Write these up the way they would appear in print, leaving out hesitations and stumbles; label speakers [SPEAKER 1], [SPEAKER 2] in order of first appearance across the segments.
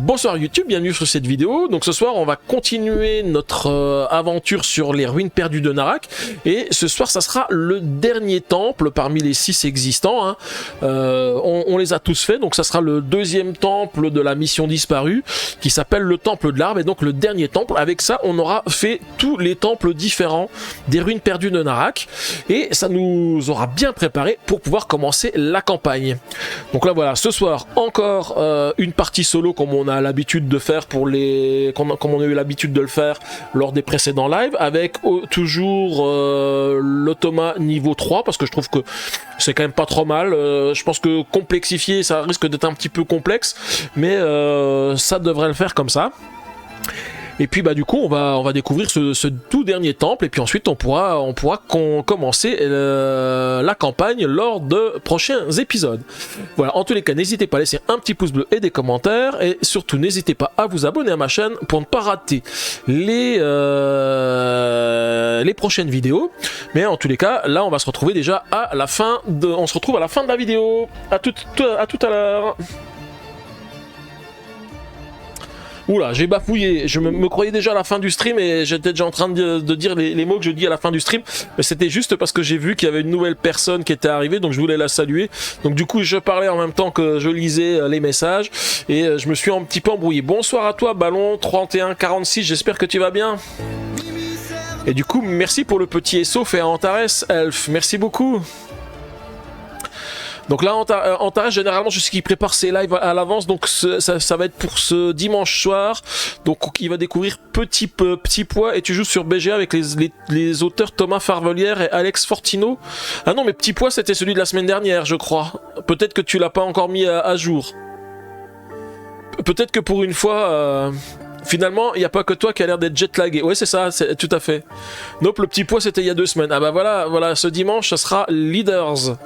[SPEAKER 1] Bonsoir YouTube, bienvenue sur cette vidéo. Donc ce soir on va continuer notre aventure sur les ruines perdues de Narak. Et ce soir ça sera le dernier temple parmi les 6 existants, hein. On les a tous faits, donc ça sera le deuxième temple de la mission disparue qui s'appelle le temple de l'arbre, et donc le dernier temple. Avec ça on aura fait tous les temples différents des ruines perdues de Narak, et ça nous aura bien préparé pour pouvoir commencer la campagne. Donc là voilà, ce soir encore une partie solo comme on a l'habitude de faire pour les, comme on a eu l'habitude de le faire lors des précédents lives, avec toujours l'automa niveau 3, parce que je trouve que c'est quand même pas trop mal. Je pense que complexifier ça risque d'être un petit peu complexe, mais ça devrait le faire comme ça. Et puis bah du coup on va découvrir ce tout dernier temple, et puis ensuite on pourra commencer la campagne lors de prochains épisodes. Voilà, en tous les cas n'hésitez pas à laisser un petit pouce bleu et des commentaires, et surtout n'hésitez pas à vous abonner à ma chaîne pour ne pas rater les prochaines vidéos. Mais en tous les cas là on va se retrouver déjà à la fin de la vidéo. À tout à l'heure. Oula, j'ai bafouillé, je me croyais déjà à la fin du stream et j'étais déjà en train de dire les mots que je dis à la fin du stream, mais c'était juste parce que j'ai vu qu'il y avait une nouvelle personne qui était arrivée, donc je voulais la saluer. Donc du coup je parlais en même temps que je lisais les messages, et je me suis un petit peu embrouillé. Bonsoir à toi Ballon 3146, j'espère que tu vas bien. Et du coup merci pour le petit SO fait à Antares Elf, merci beaucoup. Donc là, Antares, généralement, je sais qu'il prépare ses lives à l'avance, donc ça va être pour ce dimanche soir. Donc il va découvrir Petit Pois, et tu joues sur BGA avec les auteurs Thomas Farvelière et Alex Fortino. Ah non, mais Petit Pois, c'était celui de la semaine dernière, je crois. Peut-être que tu l'as pas encore mis à jour. Peut-être que pour une fois... Finalement, il n'y a pas que toi qui a l'air d'être jetlagué. Ouais, c'est ça, tout à fait. Nope, le Petit Pois, c'était il y a 2 semaines. Ah bah voilà, ce dimanche, ça sera Leaders.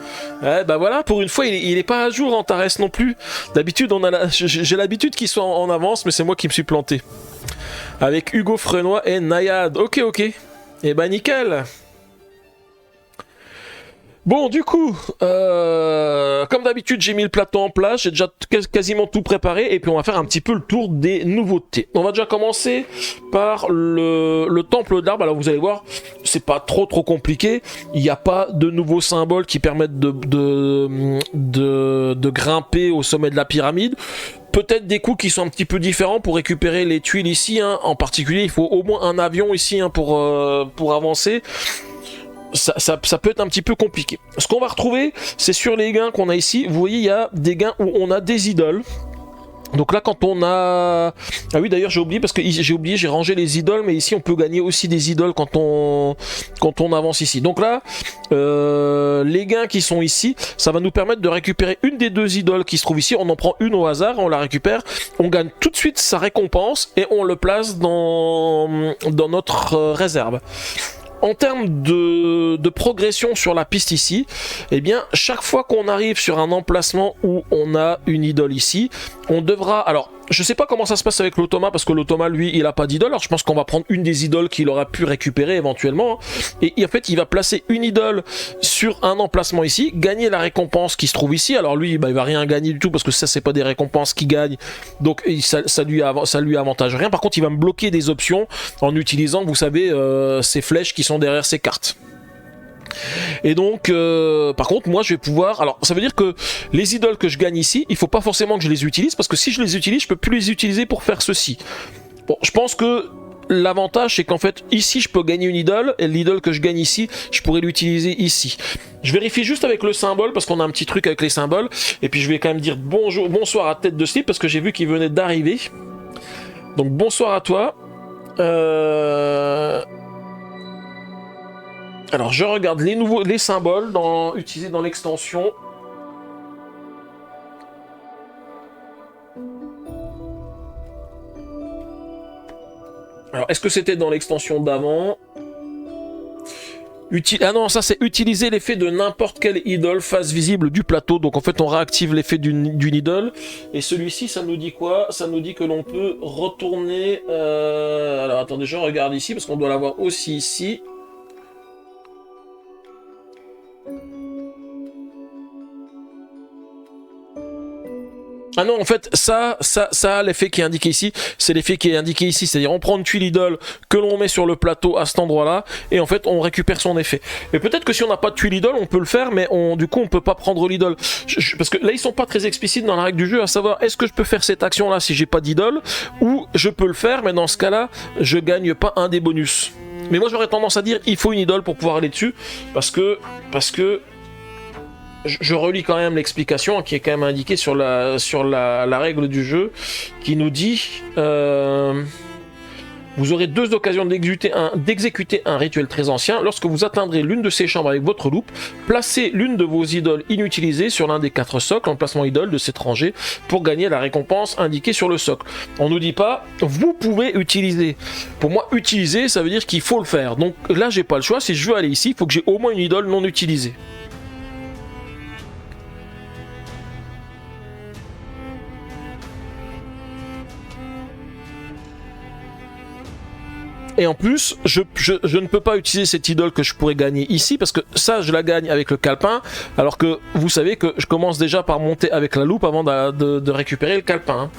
[SPEAKER 1] Ouais, bah voilà, pour une fois, il est pas à jour, Antares non plus. D'habitude, j'ai l'habitude qu'il soit en avance, mais c'est moi qui me suis planté. Avec Hugo Frenois et Nayad. Ok. Eh bah nickel. Bon, du coup, comme d'habitude, j'ai mis le plateau en place, j'ai déjà quasiment tout préparé, et puis on va faire un petit peu le tour des nouveautés. On va déjà commencer par le temple de l'arbre. Alors vous allez voir, c'est pas trop compliqué, il n'y a pas de nouveaux symboles qui permettent de grimper au sommet de la pyramide. Peut-être des coups qui sont un petit peu différents pour récupérer les tuiles ici, hein. En particulier, il faut au moins un avion ici, hein, pour avancer. Ça peut être un petit peu compliqué. Ce qu'on va retrouver, c'est sur les gains qu'on a ici. Vous voyez, il y a des gains où on a des idoles. Donc là, quand on a... Ah oui, d'ailleurs, j'ai oublié, parce que j'ai rangé les idoles, mais ici, on peut gagner aussi des idoles quand on avance ici. Donc là, les gains qui sont ici, ça va nous permettre de récupérer une des 2 idoles qui se trouvent ici. On en prend une au hasard, on la récupère, on gagne tout de suite sa récompense, et on le place dans notre réserve. En termes de progression sur la piste ici, eh bien, chaque fois qu'on arrive sur un emplacement où on a une idole ici, on devra... Alors, je sais pas comment ça se passe avec l'automa, parce que l'automa, lui, il a pas d'idole. Alors, je pense qu'on va prendre une des idoles qu'il aura pu récupérer éventuellement. Et en fait, il va placer une idole sur un emplacement ici, gagner la récompense qui se trouve ici. Alors lui, bah, il va rien gagner du tout, parce que ça, c'est pas des récompenses qu'il gagne. Donc, ça lui avantage rien. Par contre, il va me bloquer des options en utilisant, vous savez, ces flèches qui sont derrière ces cartes. Et donc, par contre, moi je vais pouvoir... Alors, ça veut dire que les idoles que je gagne ici, il faut pas forcément que je les utilise, parce que si je les utilise, je peux plus les utiliser pour faire ceci. Bon, je pense que l'avantage, c'est qu'en fait, ici, je peux gagner une idole, et l'idole que je gagne ici, je pourrais l'utiliser ici. Je vérifie juste avec le symbole, parce qu'on a un petit truc avec les symboles, et puis je vais quand même dire bonsoir à Tête de Slip, parce que j'ai vu qu'il venait d'arriver. Donc, bonsoir à toi. Alors je regarde les symboles utilisés dans l'extension. Alors est-ce que c'était dans l'extension d'avant? Ah non, ça c'est utiliser l'effet de n'importe quelle idole face visible du plateau. Donc en fait on réactive l'effet d'une idole. Et celui-ci, ça nous dit quoi? Ça nous dit que l'on peut retourner... Alors attendez, je regarde ici, parce qu'on doit l'avoir aussi ici. Ah non, en fait, ça l'effet qui est indiqué ici, c'est l'effet qui est indiqué ici, c'est-à-dire on prend une tuile idole que l'on met sur le plateau à cet endroit-là, et en fait on récupère son effet. Mais peut-être que si on n'a pas de tuile idole, on peut le faire, mais du coup on peut pas prendre l'idole. Parce que là ils sont pas très explicites dans la règle du jeu, à savoir est-ce que je peux faire cette action-là si j'ai pas d'idole, ou je peux le faire, mais dans ce cas-là, je gagne pas un des bonus. Mais moi j'aurais tendance à dire il faut une idole pour pouvoir aller dessus, parce que je relis quand même l'explication qui est quand même indiquée sur la règle du jeu, qui nous dit vous aurez 2 occasions d'exécuter un rituel très ancien. Lorsque vous atteindrez l'une de ces chambres avec votre loupe, placez l'une de vos idoles inutilisées sur l'un des 4 socles, emplacement idole de cet rangée, pour gagner la récompense indiquée sur le socle. On nous dit pas vous pouvez utiliser. Pour moi, utiliser, ça veut dire qu'il faut le faire. Donc là, j'ai pas le choix. Si je veux aller ici, il faut que j'ai au moins une idole non utilisée. Et en plus, je ne peux pas utiliser cette idole que je pourrais gagner ici, parce que ça, je la gagne avec le calepin, alors que vous savez que je commence déjà par monter avec la loupe avant de récupérer le calepin.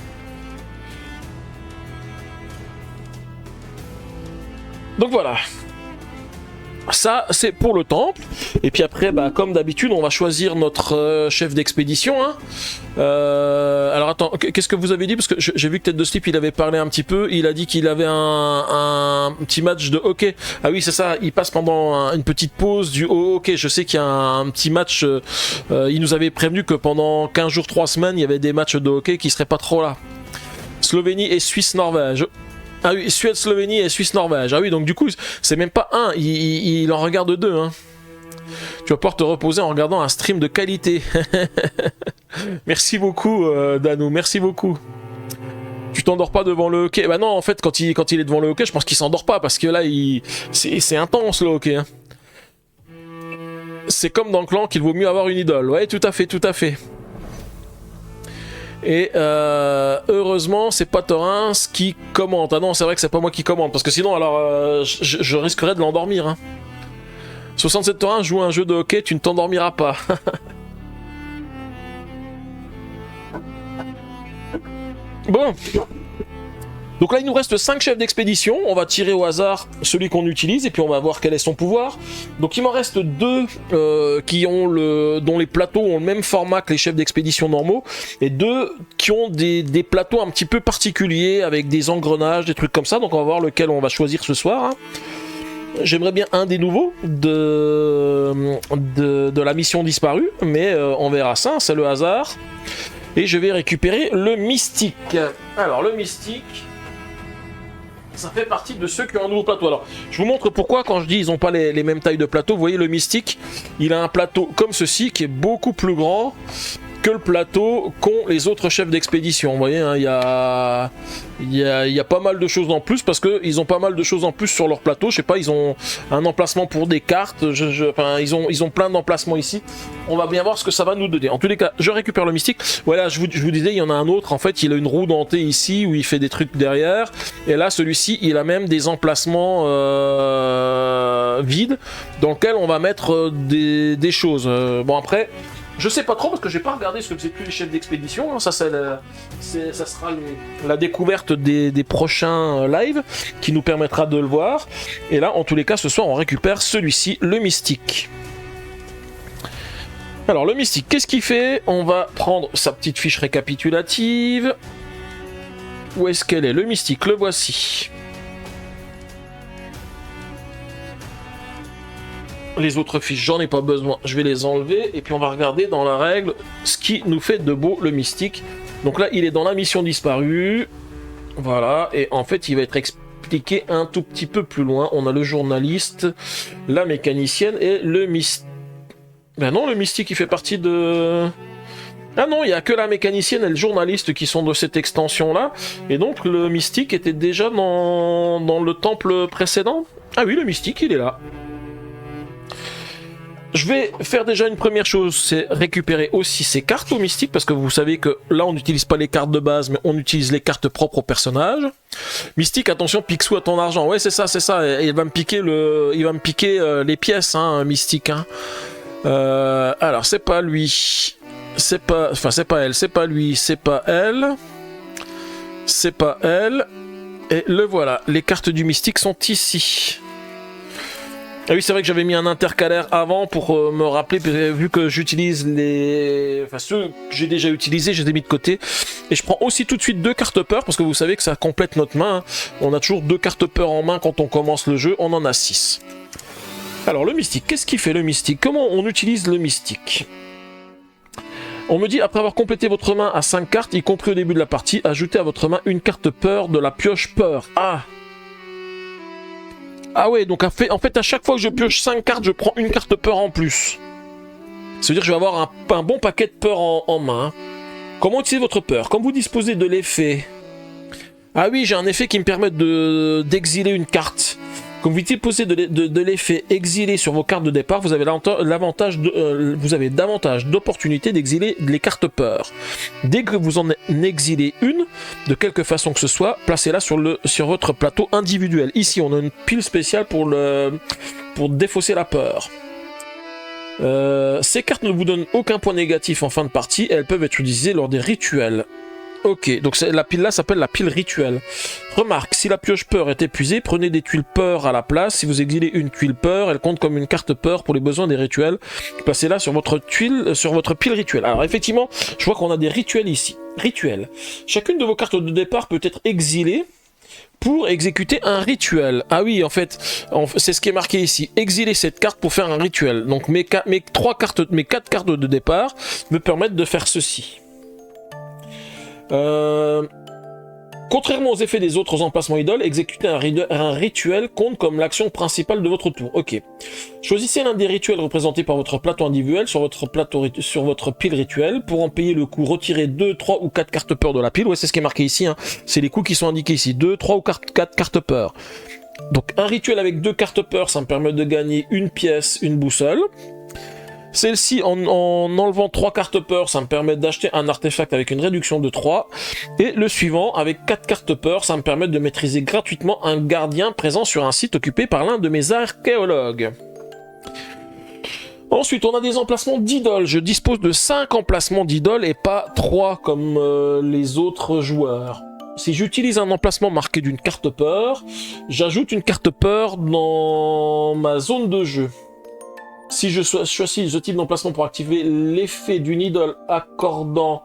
[SPEAKER 1] Donc voilà. Ça, c'est pour le temple. Et puis après, bah, comme d'habitude, on va choisir notre chef d'expédition. Alors attends, qu'est-ce que vous avez dit? Parce que j'ai vu que Tête de Slip, il avait parlé un petit peu. Il a dit qu'il avait un petit match de hockey. Ah oui, c'est ça. Il passe pendant une petite pause du hockey. Je sais qu'il y a un petit match. Il nous avait prévenu que pendant 15 jours, 3 semaines, il y avait des matchs de hockey qui seraient pas trop là. Slovénie et Suisse-Norvège. Ah oui, Suède, Slovénie et Suisse, Norvège. Ah oui, donc du coup, c'est même pas un, il en regarde 2. Hein. Tu vas pouvoir te reposer en regardant un stream de qualité. Merci beaucoup, Danou, merci beaucoup. Tu t'endors pas devant le hockey? Bah non, en fait, quand il est devant le hockey, je pense qu'il s'endort pas, parce que là, c'est intense, le hockey. Hein. C'est comme dans le clan qu'il vaut mieux avoir une idole. Ouais, tout à fait, tout à fait. Et heureusement c'est pas Torrens qui commente. Ah non, c'est vrai que c'est pas moi qui commente, parce que sinon alors je risquerais de l'endormir. Hein. 67 Torrens joue un jeu de hockey, tu ne t'endormiras pas. Bon. Donc là il nous reste 5 chefs d'expédition, on va tirer au hasard celui qu'on utilise et puis on va voir quel est son pouvoir. Donc il m'en reste 2 dont les plateaux ont le même format que les chefs d'expédition normaux, et 2 qui ont des plateaux un petit peu particuliers avec des engrenages, des trucs comme ça, donc on va voir lequel on va choisir ce soir. Hein. J'aimerais bien un des nouveaux de la mission disparue, mais on verra ça, c'est le hasard. Et je vais récupérer le mystique. Alors le mystique... ça fait partie de ceux qui ont un nouveau plateau. Alors, je vous montre pourquoi quand je dis ils n'ont pas les mêmes tailles de plateau. Vous voyez, le mystique, il a un plateau comme ceci qui est beaucoup plus grand que le plateau qu'ont les autres chefs d'expédition. Vous voyez, hein, il y a pas mal de choses en plus, parce qu'ils ont pas mal de choses en plus sur leur plateau. Je sais pas, ils ont un emplacement pour des cartes. Enfin, ils ont plein d'emplacements ici. On va bien voir ce que ça va nous donner. En tous les cas, je récupère le mystique. Voilà, je vous disais, il y en a un autre. En fait, il a une roue dentée ici où il fait des trucs derrière. Et là, celui-ci, il a même des emplacements vides dans lesquels on va mettre des choses. Bon, après... je sais pas trop, parce que j'ai pas regardé ce que faisaient tous les chefs d'expédition. Ça sera la découverte des prochains lives qui nous permettra de le voir. Et là, en tous les cas, ce soir, on récupère celui-ci, le mystique. Alors, le mystique, qu'est-ce qu'il fait? On va prendre sa petite fiche récapitulative. Où est-ce qu'elle est? Le mystique, le voici. Les autres fiches, j'en ai pas besoin, je vais les enlever, et puis on va regarder dans la règle ce qui nous fait de beau le mystique. Donc là, il est dans la mission disparue, voilà, et en fait, il va être expliqué un tout petit peu plus loin. On a le journaliste, la mécanicienne et le mystique. Ben non, le mystique, il fait partie de... ah non, il n'y a que la mécanicienne et le journaliste qui sont de cette extension-là, et donc le mystique était déjà dans le temple précédent. Ah oui, le mystique, il est là. Je vais faire déjà une première chose, c'est récupérer aussi ces cartes au mystique, parce que vous savez que là on n'utilise pas les cartes de base, mais on utilise les cartes propres au personnage. Mystique, attention, Picsou à ton argent. Ouais, c'est ça, c'est ça. Et il va me piquer les pièces, hein, Mystique. Hein. Alors c'est pas lui. c'est pas... Enfin, c'est pas elle, c'est pas lui, c'est pas elle. C'est pas elle. Et le voilà, les cartes du mystique sont ici. Ah oui, c'est vrai que j'avais mis un intercalaire avant pour me rappeler, vu que j'utilise les... Enfin, ceux que j'ai déjà utilisés, je les ai mis de côté. Et je prends aussi tout de suite 2 cartes peur, parce que vous savez que ça complète notre main. Hein. On a toujours 2 cartes peur en main quand on commence le jeu, on en a 6. Alors, le mystique, qu'est-ce qu'il fait le mystique? Comment on utilise le mystique? On me dit, après avoir complété votre main à 5 cartes, y compris au début de la partie, ajoutez à votre main une carte peur de la pioche peur. Ah! Ah ouais, donc en fait, à chaque fois que je pioche 5 cartes, je prends une carte peur en plus. Ça veut dire que je vais avoir un bon paquet de peur en main. Comment utiliser votre peur? Quand vous disposez de l'effet... Ah oui, j'ai un effet qui me permet d'exiler une carte. Comme vous disposez de l'effet exilé sur vos cartes de départ, vous avez davantage d'opportunités d'exiler les cartes peur. Dès que vous en exilez une, de quelque façon que ce soit, placez-la sur votre plateau individuel. Ici, on a une pile spéciale pour défausser la peur. Ces cartes ne vous donnent aucun point négatif en fin de partie, et elles peuvent être utilisées lors des rituels. Ok, donc la pile là s'appelle la pile rituelle. Remarque, si la pioche peur est épuisée, prenez des tuiles peur à la place. Si vous exilez une tuile peur, elle compte comme une carte peur pour les besoins des rituels. Placez-la sur votre pile rituelle. Alors effectivement, je vois qu'on a des rituels ici. Rituels. Chacune de vos cartes de départ peut être exilée pour exécuter un rituel. Ah oui, en fait, c'est ce qui est marqué ici. Exiler cette carte pour faire un rituel. Donc mes 4 cartes de départ me permettent de faire ceci. Contrairement aux effets des autres emplacements idoles, exécuter un rituel compte comme l'action principale de votre tour. Ok. Choisissez l'un des rituels représentés par votre plateau individuel sur votre pile rituelle. Pour en payer le coût, retirez 2, 3 ou 4 cartes peur de la pile. Ouais, c'est ce qui est marqué ici. Hein. C'est les coûts qui sont indiqués ici. 2, 3 ou 4 cartes peur. Donc un rituel avec 2 cartes peur, ça me permet de gagner une pièce, une boussole. Celle-ci, en enlevant 3 cartes peur, ça me permet d'acheter un artefact avec une réduction de 3. Et le suivant, avec 4 cartes peur, ça me permet de maîtriser gratuitement un gardien présent sur un site occupé par l'un de mes archéologues. Ensuite, on a des emplacements d'idoles. Je dispose de 5 emplacements d'idoles et pas 3 comme les autres joueurs. Si j'utilise un emplacement marqué d'une carte peur, j'ajoute une carte peur dans ma zone de jeu. Si je choisis ce type d'emplacement pour activer l'effet d'une idole accordant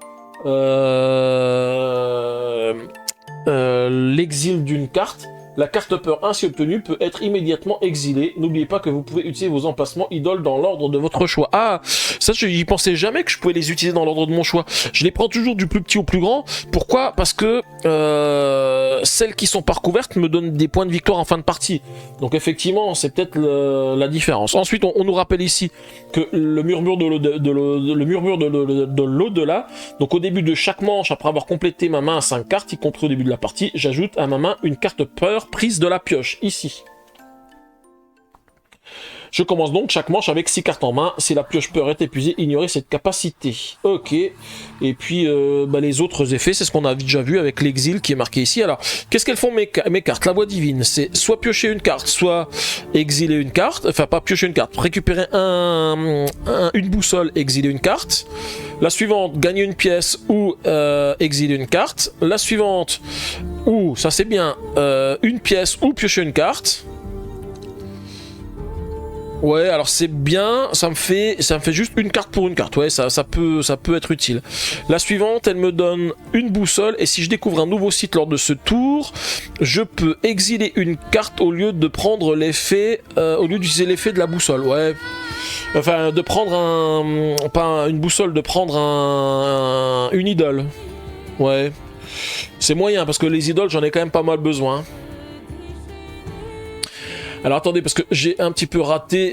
[SPEAKER 1] l'exil d'une carte, la carte peur ainsi obtenue peut être immédiatement exilée. N'oubliez pas que vous pouvez utiliser vos emplacements idoles dans l'ordre de votre choix. Ah, ça je n'y pensais jamais que je pouvais les utiliser dans l'ordre de mon choix. Je les prends toujours du plus petit au plus grand. Pourquoi? Parce que celles qui sont pas recouvertes me donnent des points de victoire en fin de partie. Donc effectivement, c'est peut-être la différence. Ensuite, on nous rappelle ici que le murmure de l'au-delà, donc au début de chaque manche, après avoir complété ma main à 5 cartes, y compris au début de la partie, j'ajoute à ma main une carte peur prise de la pioche, ici. Je commence donc chaque manche avec 6 cartes en main. Si la pioche peur est épuisée, ignorez cette capacité. Ok. Et puis, les autres effets, c'est ce qu'on a déjà vu avec l'exil qui est marqué ici. Alors, qu'est-ce qu'elles font mes cartes? La voie divine, c'est soit piocher une carte, soit exiler une carte. Enfin, pas piocher une carte. Récupérer une boussole, exiler une carte. La suivante, gagner une pièce ou exiler une carte. La suivante, ça c'est bien, une pièce ou piocher une carte. Ouais, alors c'est bien, ça me fait juste une carte pour une carte, ouais, ça peut être utile. La suivante, elle me donne une boussole, et si je découvre un nouveau site lors de ce tour, je peux exiler une carte au lieu de prendre l'effet, au lieu d'utiliser l'effet de la boussole, ouais. Enfin, de prendre pas une boussole, de prendre une idole. Ouais. C'est moyen, parce que les idoles, j'en ai quand même pas mal besoin. Alors attendez, parce que j'ai un petit peu raté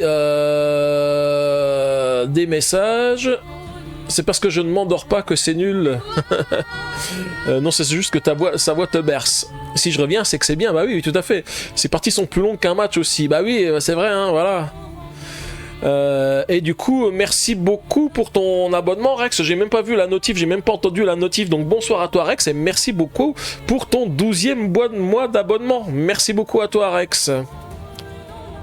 [SPEAKER 1] des messages. C'est parce que je ne m'endors pas que c'est nul. Non, c'est juste que sa voix te berce. Si je reviens, c'est que c'est bien. Bah oui, tout à fait. Ces parties sont plus longues qu'un match aussi. Bah oui, c'est vrai, hein, voilà. Et du coup, merci beaucoup pour ton abonnement, Rex. J'ai même pas vu la notif, j'ai même pas entendu la notif. Donc bonsoir à toi, Rex, et merci beaucoup pour ton 12e mois d'abonnement. Merci beaucoup à toi, Rex.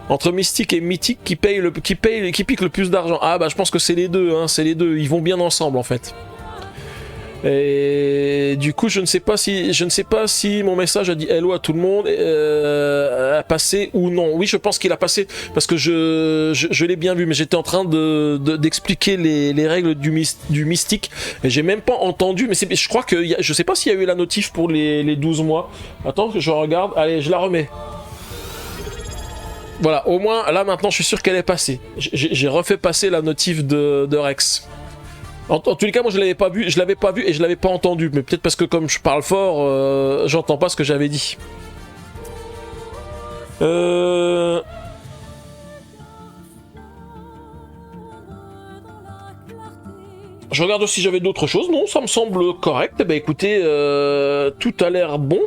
[SPEAKER 1] Entre mystique et mythique qui pique le plus d'argent. Ah bah je pense que c'est les deux, hein, c'est les deux. Ils vont bien ensemble en fait. Et du coup, je ne sais pas si mon message a dit hello à tout le monde a passé ou non. Oui, je pense qu'il a passé parce que je l'ai bien vu, mais j'étais en train d'expliquer les règles du mystique et j'ai même pas entendu. Mais je crois que je sais pas s'il y a eu la notif pour les 12 mois. Attends que je regarde. Allez, je la remets. Voilà, au moins là maintenant, je suis sûr qu'elle est passée. J'ai refait passer la notif de Rex. En tous les cas, moi je l'avais pas vu et je l'avais pas entendu, mais peut-être parce que comme je parle fort, j'entends pas ce que j'avais dit. Je regarde si j'avais d'autres choses. Non, ça me semble correct. Eh ben écoutez, tout a l'air bon.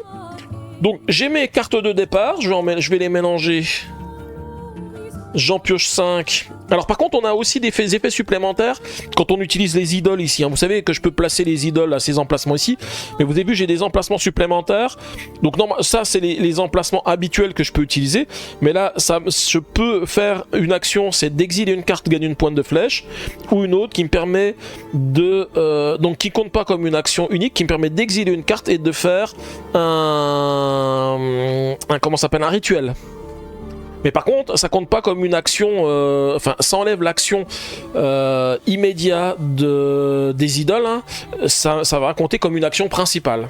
[SPEAKER 1] Donc j'ai mes cartes de départ, je vais les mélanger. J'en pioche 5. Alors par contre on a aussi des effets supplémentaires quand on utilise les idoles ici. Hein. Vous savez que je peux placer les idoles à ces emplacements ici. Mais vous avez vu j'ai des emplacements supplémentaires. Donc non, ça c'est les emplacements habituels que je peux utiliser. Mais là je peux faire une action, c'est d'exiler une carte, gagner une pointe de flèche. Ou une autre qui me permet de... donc qui compte pas comme une action unique, qui me permet d'exiler une carte et de faire comment ça s'appelle, un rituel. Mais par contre, ça compte pas comme une action... Enfin, ça enlève l'action immédiate des idoles. Hein. Ça va compter comme une action principale.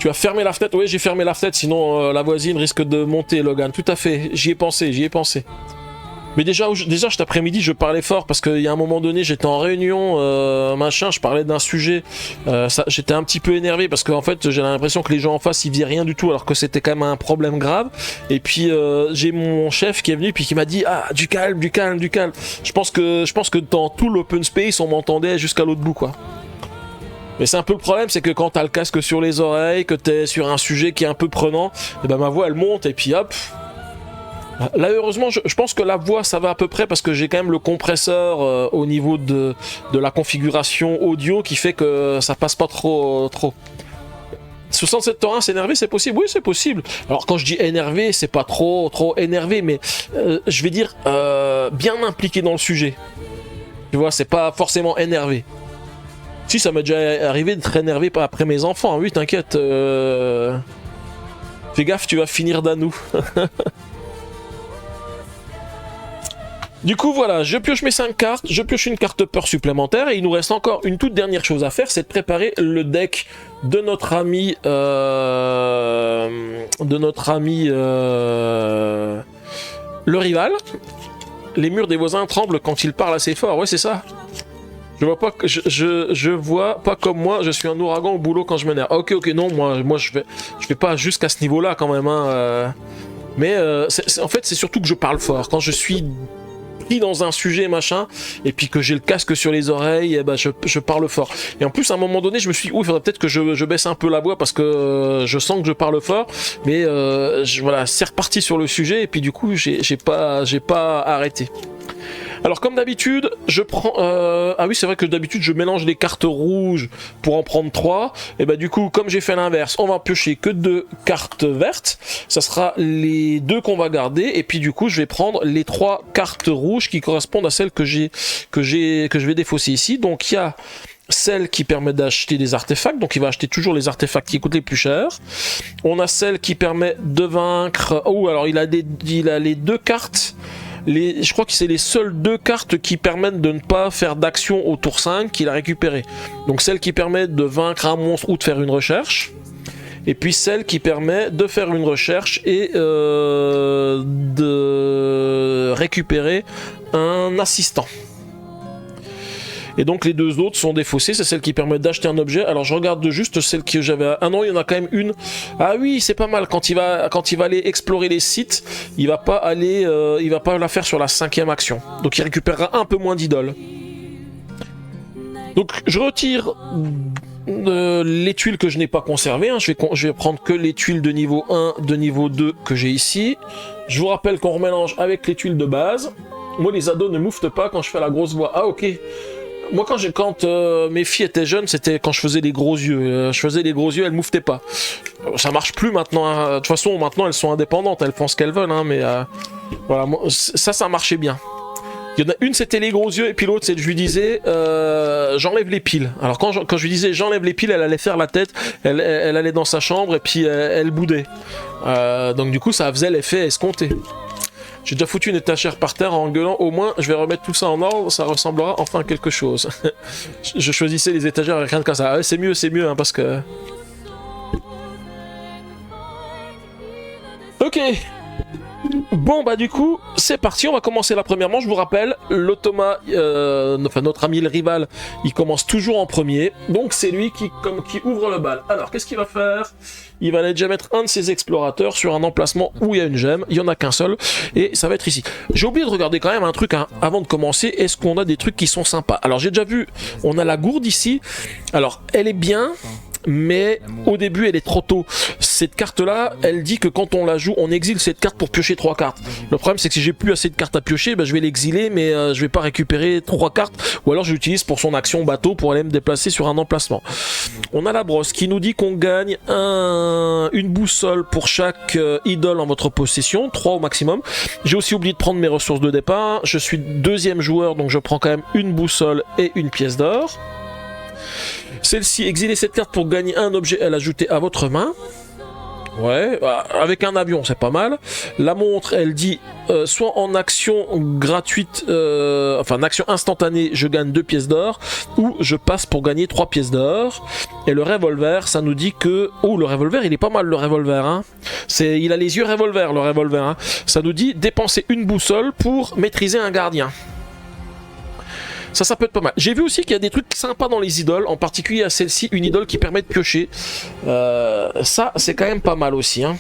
[SPEAKER 1] Tu as fermé la fenêtre? Oui, j'ai fermé la fenêtre, sinon la voisine risque de monter, Logan. Tout à fait, j'y ai pensé, j'y ai pensé. Mais déjà cet après-midi, je parlais fort parce qu'il y a un moment donné, j'étais en réunion, machin, je parlais d'un sujet. J'étais un petit peu énervé parce qu'en fait, j'ai l'impression que les gens en face, ils faisaient rien du tout alors que c'était quand même un problème grave. Et puis, j'ai mon chef qui est venu puis qui m'a dit ah, du calme, du calme, du calme. Je pense que dans tout l'open space, on m'entendait jusqu'à l'autre bout, quoi. Mais c'est un peu le problème, c'est que quand t'as le casque sur les oreilles, que t'es sur un sujet qui est un peu prenant, et ben ma voix elle monte et puis hop. Là heureusement je pense que la voix ça va à peu près parce que j'ai quand même le compresseur au niveau de la configuration audio qui fait que ça passe pas trop. 67 torrents, c'est énervé, c'est possible? Oui, c'est possible. Alors quand je dis énervé, c'est pas trop énervé, mais je vais dire bien impliqué dans le sujet. Tu vois, c'est pas forcément énervé. Si, ça m'est déjà arrivé d'être énervé après mes enfants. Oui, t'inquiète. Fais gaffe, tu vas finir d'anou. Du coup voilà, je pioche mes 5 cartes, je pioche une carte peur supplémentaire et il nous reste encore une toute dernière chose à faire, c'est de préparer le deck de notre ami le rival. Les murs des voisins tremblent quand il parle assez fort, ouais c'est ça. Je vois pas comme moi, je suis un ouragan au boulot quand je m'énerve. Ok, non, moi je vais pas jusqu'à ce niveau là quand même, hein, mais en fait c'est surtout que je parle fort, quand je suis dans un sujet machin et puis que j'ai le casque sur les oreilles et ben je parle fort et en plus à un moment donné je me suis dit il faudrait peut-être que je baisse un peu la voix parce que je sens que je parle fort mais voilà c'est reparti sur le sujet et puis du coup j'ai pas arrêté. Alors comme d'habitude, je prends... ah oui, c'est vrai que d'habitude, je mélange les cartes rouges pour en prendre 3. Et bah du coup, comme j'ai fait l'inverse, on va piocher que 2 cartes vertes. Ça sera les 2 qu'on va garder. Et puis du coup, je vais prendre les 3 cartes rouges qui correspondent à celles que je vais défausser ici. Donc il y a celle qui permet d'acheter des artefacts, donc il va acheter toujours les artefacts qui coûtent les plus chers. On a celle qui permet de vaincre... Oh, alors il a les 2 cartes... je crois que c'est les seules 2 cartes qui permettent de ne pas faire d'action au tour 5 qu'il a récupéré. Donc celle qui permet de vaincre un monstre ou de faire une recherche. Et puis celle qui permet de faire une recherche et de récupérer un assistant. Et donc les 2 autres sont défaussées, c'est celle qui permet d'acheter un objet. Alors je regarde juste celle que j'avais... Ah non, il y en a quand même une. Ah oui, c'est pas mal. Quand il va aller explorer les sites, il va pas la faire sur la 5e action. Donc il récupérera un peu moins d'idoles. Donc je retire les tuiles que je n'ai pas conservées. Hein. Je vais prendre que les tuiles de niveau 1, de niveau 2 que j'ai ici. Je vous rappelle qu'on remélange avec les tuiles de base. Moi les ados ne mouftent pas quand je fais la grosse voix. Ah ok. Moi, quand mes filles étaient jeunes, c'était quand je faisais les gros yeux. Je faisais les gros yeux, elles mouftaient pas. Ça marche plus maintenant. Hein. De toute façon, maintenant, elles sont indépendantes, elles font ce qu'elles veulent. Hein, mais voilà, moi, ça marchait bien. Il y en a une, c'était les gros yeux, et puis l'autre, c'est que je lui disais j'enlève les piles. Alors quand je lui disais j'enlève les piles, elle allait faire la tête, elle allait dans sa chambre et puis elle boudait. Donc du coup, ça faisait l'effet escompté. J'ai déjà foutu une étagère par terre en gueulant, au moins je vais remettre tout ça en ordre, ça ressemblera enfin à quelque chose. Je choisissais les étagères avec rien de comme ça. Ah, c'est mieux, hein, parce que... Ok. Bon bah du coup c'est parti, on va commencer la première manche. Je vous rappelle, l'automa, enfin notre ami le rival, il commence toujours en premier, donc c'est lui qui ouvre le bal. Alors qu'est-ce qu'il va faire? Il va aller déjà mettre un de ses explorateurs sur un emplacement où il y a une gemme, il y en a qu'un seul, et ça va être ici. J'ai oublié de regarder quand même un truc hein, avant de commencer, est-ce qu'on a des trucs qui sont sympas? Alors j'ai déjà vu, on a la gourde ici, alors elle est bien... Mais au début elle est trop tôt. Cette carte là, elle dit que quand on la joue, on exile cette carte pour piocher 3 cartes. Le problème c'est que si j'ai plus assez de cartes à piocher, bah, je vais l'exiler mais je vais pas récupérer 3 cartes. Ou alors je l'utilise pour son action bateau pour aller me déplacer sur un emplacement. On a la brosse qui nous dit qu'on gagne une boussole pour chaque idole en votre possession, 3 au maximum. J'ai aussi oublié de prendre mes ressources de départ. Je suis deuxième joueur donc je prends quand même une boussole et une pièce d'or. Celle-ci, exilez cette carte pour gagner un objet à l'ajouter à votre main. Ouais, avec un avion, c'est pas mal. La montre, elle dit, soit en action gratuite, enfin en action instantanée, je gagne 2 pièces d'or, ou je passe pour gagner 3 pièces d'or. Et le revolver, ça nous dit que... Oh, le revolver, il est pas mal, le revolver. Hein. Il a les yeux revolver, le revolver. Hein. Ça nous dit, dépenser une boussole pour maîtriser un gardien. Ça peut être pas mal. J'ai vu aussi qu'il y a des trucs sympas dans les idoles, en particulier à celle-ci, une idole qui permet de piocher. Ça, c'est quand même pas mal aussi. Hein.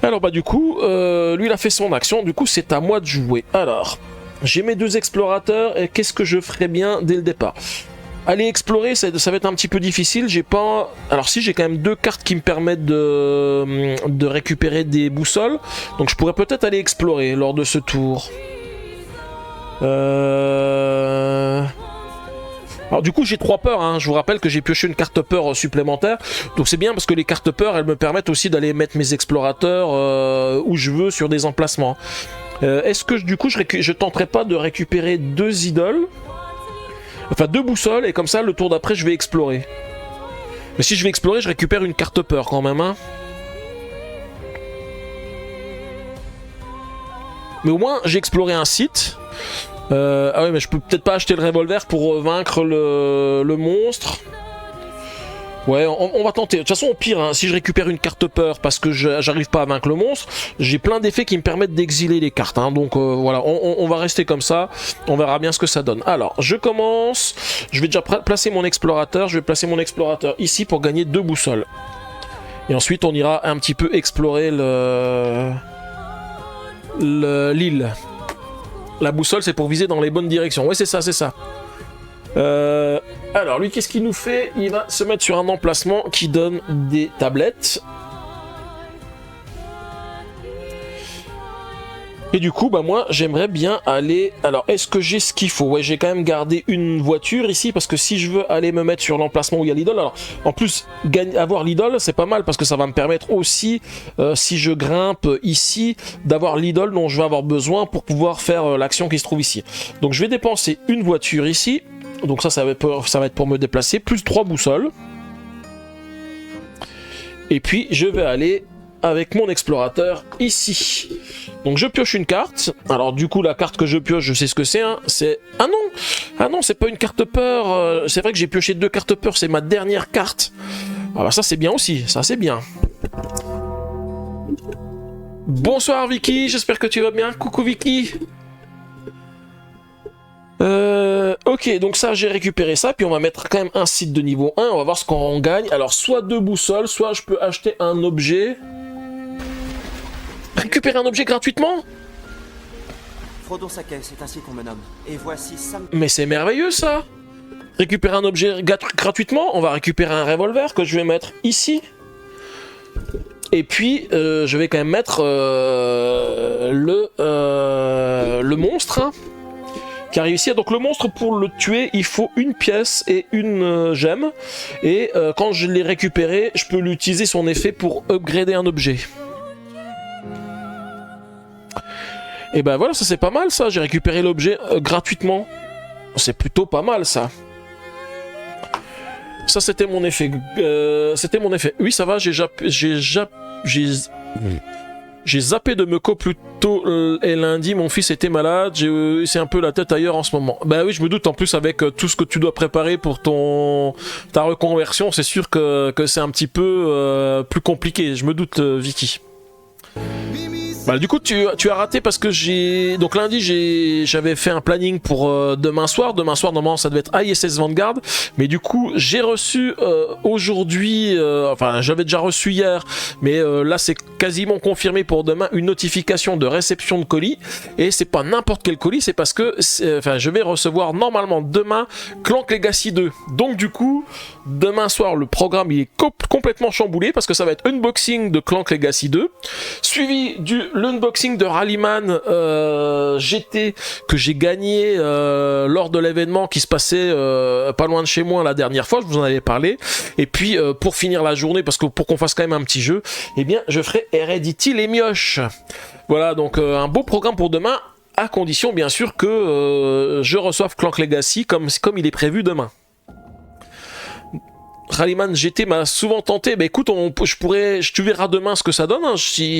[SPEAKER 1] Alors bah du coup, lui il a fait son action, du coup c'est à moi de jouer. Alors, j'ai mes 2 explorateurs, et qu'est-ce que je ferais bien dès le départ? Aller explorer, ça va être un petit peu difficile, j'ai pas... Alors si, j'ai quand même 2 cartes qui me permettent de récupérer des boussoles, donc je pourrais peut-être aller explorer lors de ce tour. Alors du coup j'ai 3 peurs, hein. Je vous rappelle que j'ai pioché une carte peur supplémentaire, donc c'est bien parce que les cartes peur elles me permettent aussi d'aller mettre mes explorateurs où je veux sur des emplacements. Est-ce que du coup je tenterai pas de récupérer 2 idoles, enfin 2 boussoles, et comme ça le tour d'après je vais explorer. Mais si je vais explorer, je récupère une carte peur quand même, hein. Mais au moins j'ai exploré un site. Ah ouais, mais je peux peut-être pas acheter le revolver pour vaincre le monstre. Ouais, on va tenter. De toute façon, au pire, hein, si je récupère une carte peur parce que j'arrive pas à vaincre le monstre, j'ai plein d'effets qui me permettent d'exiler les cartes. Hein, donc voilà, on va rester comme ça. On verra bien ce que ça donne. Alors, je commence. Je vais déjà placer mon explorateur. Je vais placer mon explorateur ici pour gagner 2 boussoles. Et ensuite, on ira un petit peu explorer l'île. La boussole, c'est pour viser dans les bonnes directions. Ouais, c'est ça, c'est ça. Alors, lui, qu'est-ce qu'il nous fait? Il va se mettre sur un emplacement qui donne des tablettes. Et du coup, bah moi, j'aimerais bien aller... Alors, est-ce que j'ai ce qu'il faut? Ouais, j'ai quand même gardé une voiture ici, parce que si je veux aller me mettre sur l'emplacement où il y a l'idole... Alors, en plus, avoir l'idole, c'est pas mal, parce que ça va me permettre aussi, si je grimpe ici, d'avoir l'idole dont je vais avoir besoin pour pouvoir faire l'action qui se trouve ici. Donc, je vais dépenser une voiture ici. Donc ça va être pour me déplacer, plus 3 boussoles. Et puis, je vais aller... avec mon explorateur ici. Donc je pioche une carte. Alors du coup la carte que je pioche, je sais ce que c'est. Hein. C'est... Ah non! Ah non, c'est pas une carte peur. C'est vrai que j'ai pioché 2 cartes peur, c'est ma dernière carte. Ah bah ça c'est bien aussi, ça c'est bien. Bonsoir Vicky, j'espère que tu vas bien. Coucou Vicky. Ok, donc ça j'ai récupéré ça, puis on va mettre quand même un site de niveau 1, on va voir ce qu'on gagne. Alors soit 2 boussoles, soit je peux acheter un objet. Récupérer un objet gratuitement?
[SPEAKER 2] Frodon Sakai, c'est ainsi qu'on me nomme. Et voici Sam...
[SPEAKER 1] Mais c'est merveilleux ça! Récupérer un objet gratuitement, on va récupérer un revolver que je vais mettre ici. Et puis, je vais quand même mettre le monstre. Hein. qui arrive ici. Donc le monstre, pour le tuer, il faut une pièce et une gemme. Et quand je l'ai récupéré, je peux l'utiliser son effet pour upgrader un objet. Et ben voilà, ça c'est pas mal ça, j'ai récupéré l'objet gratuitement. C'est plutôt pas mal ça. Ça c'était mon effet. Oui ça va, j'ai zappé de Meco plus tôt et lundi, mon fils était malade, c'est un peu la tête ailleurs en ce moment. Bah oui, je me doute, en plus avec tout ce que tu dois préparer pour ta reconversion, c'est sûr que c'est un petit peu plus compliqué, je me doute Vicky. Bah du coup tu as raté parce que donc lundi j'avais fait un planning pour demain soir normalement ça devait être ISS Vanguard, mais du coup j'ai reçu aujourd'hui, enfin j'avais déjà reçu hier, mais là c'est quasiment confirmé pour demain, une notification de réception de colis, et c'est pas n'importe quel colis, c'est parce que je vais recevoir normalement demain Clank Legacy 2, donc du coup demain soir le programme il est complètement chamboulé parce que ça va être unboxing de Clank Legacy 2, suivi l'unboxing de Rallyman GT que j'ai gagné lors de l'événement qui se passait pas loin de chez moi la dernière fois, je vous en avais parlé, et puis pour finir la journée, parce que pour qu'on fasse quand même un petit jeu, eh bien je ferai Heredity les mioches. Voilà, donc un beau programme pour demain, à condition bien sûr que je reçoive Clank Legacy comme il est prévu demain. Rallyman GT m'a souvent tenté, bah écoute, tu verras demain ce que ça donne, hein,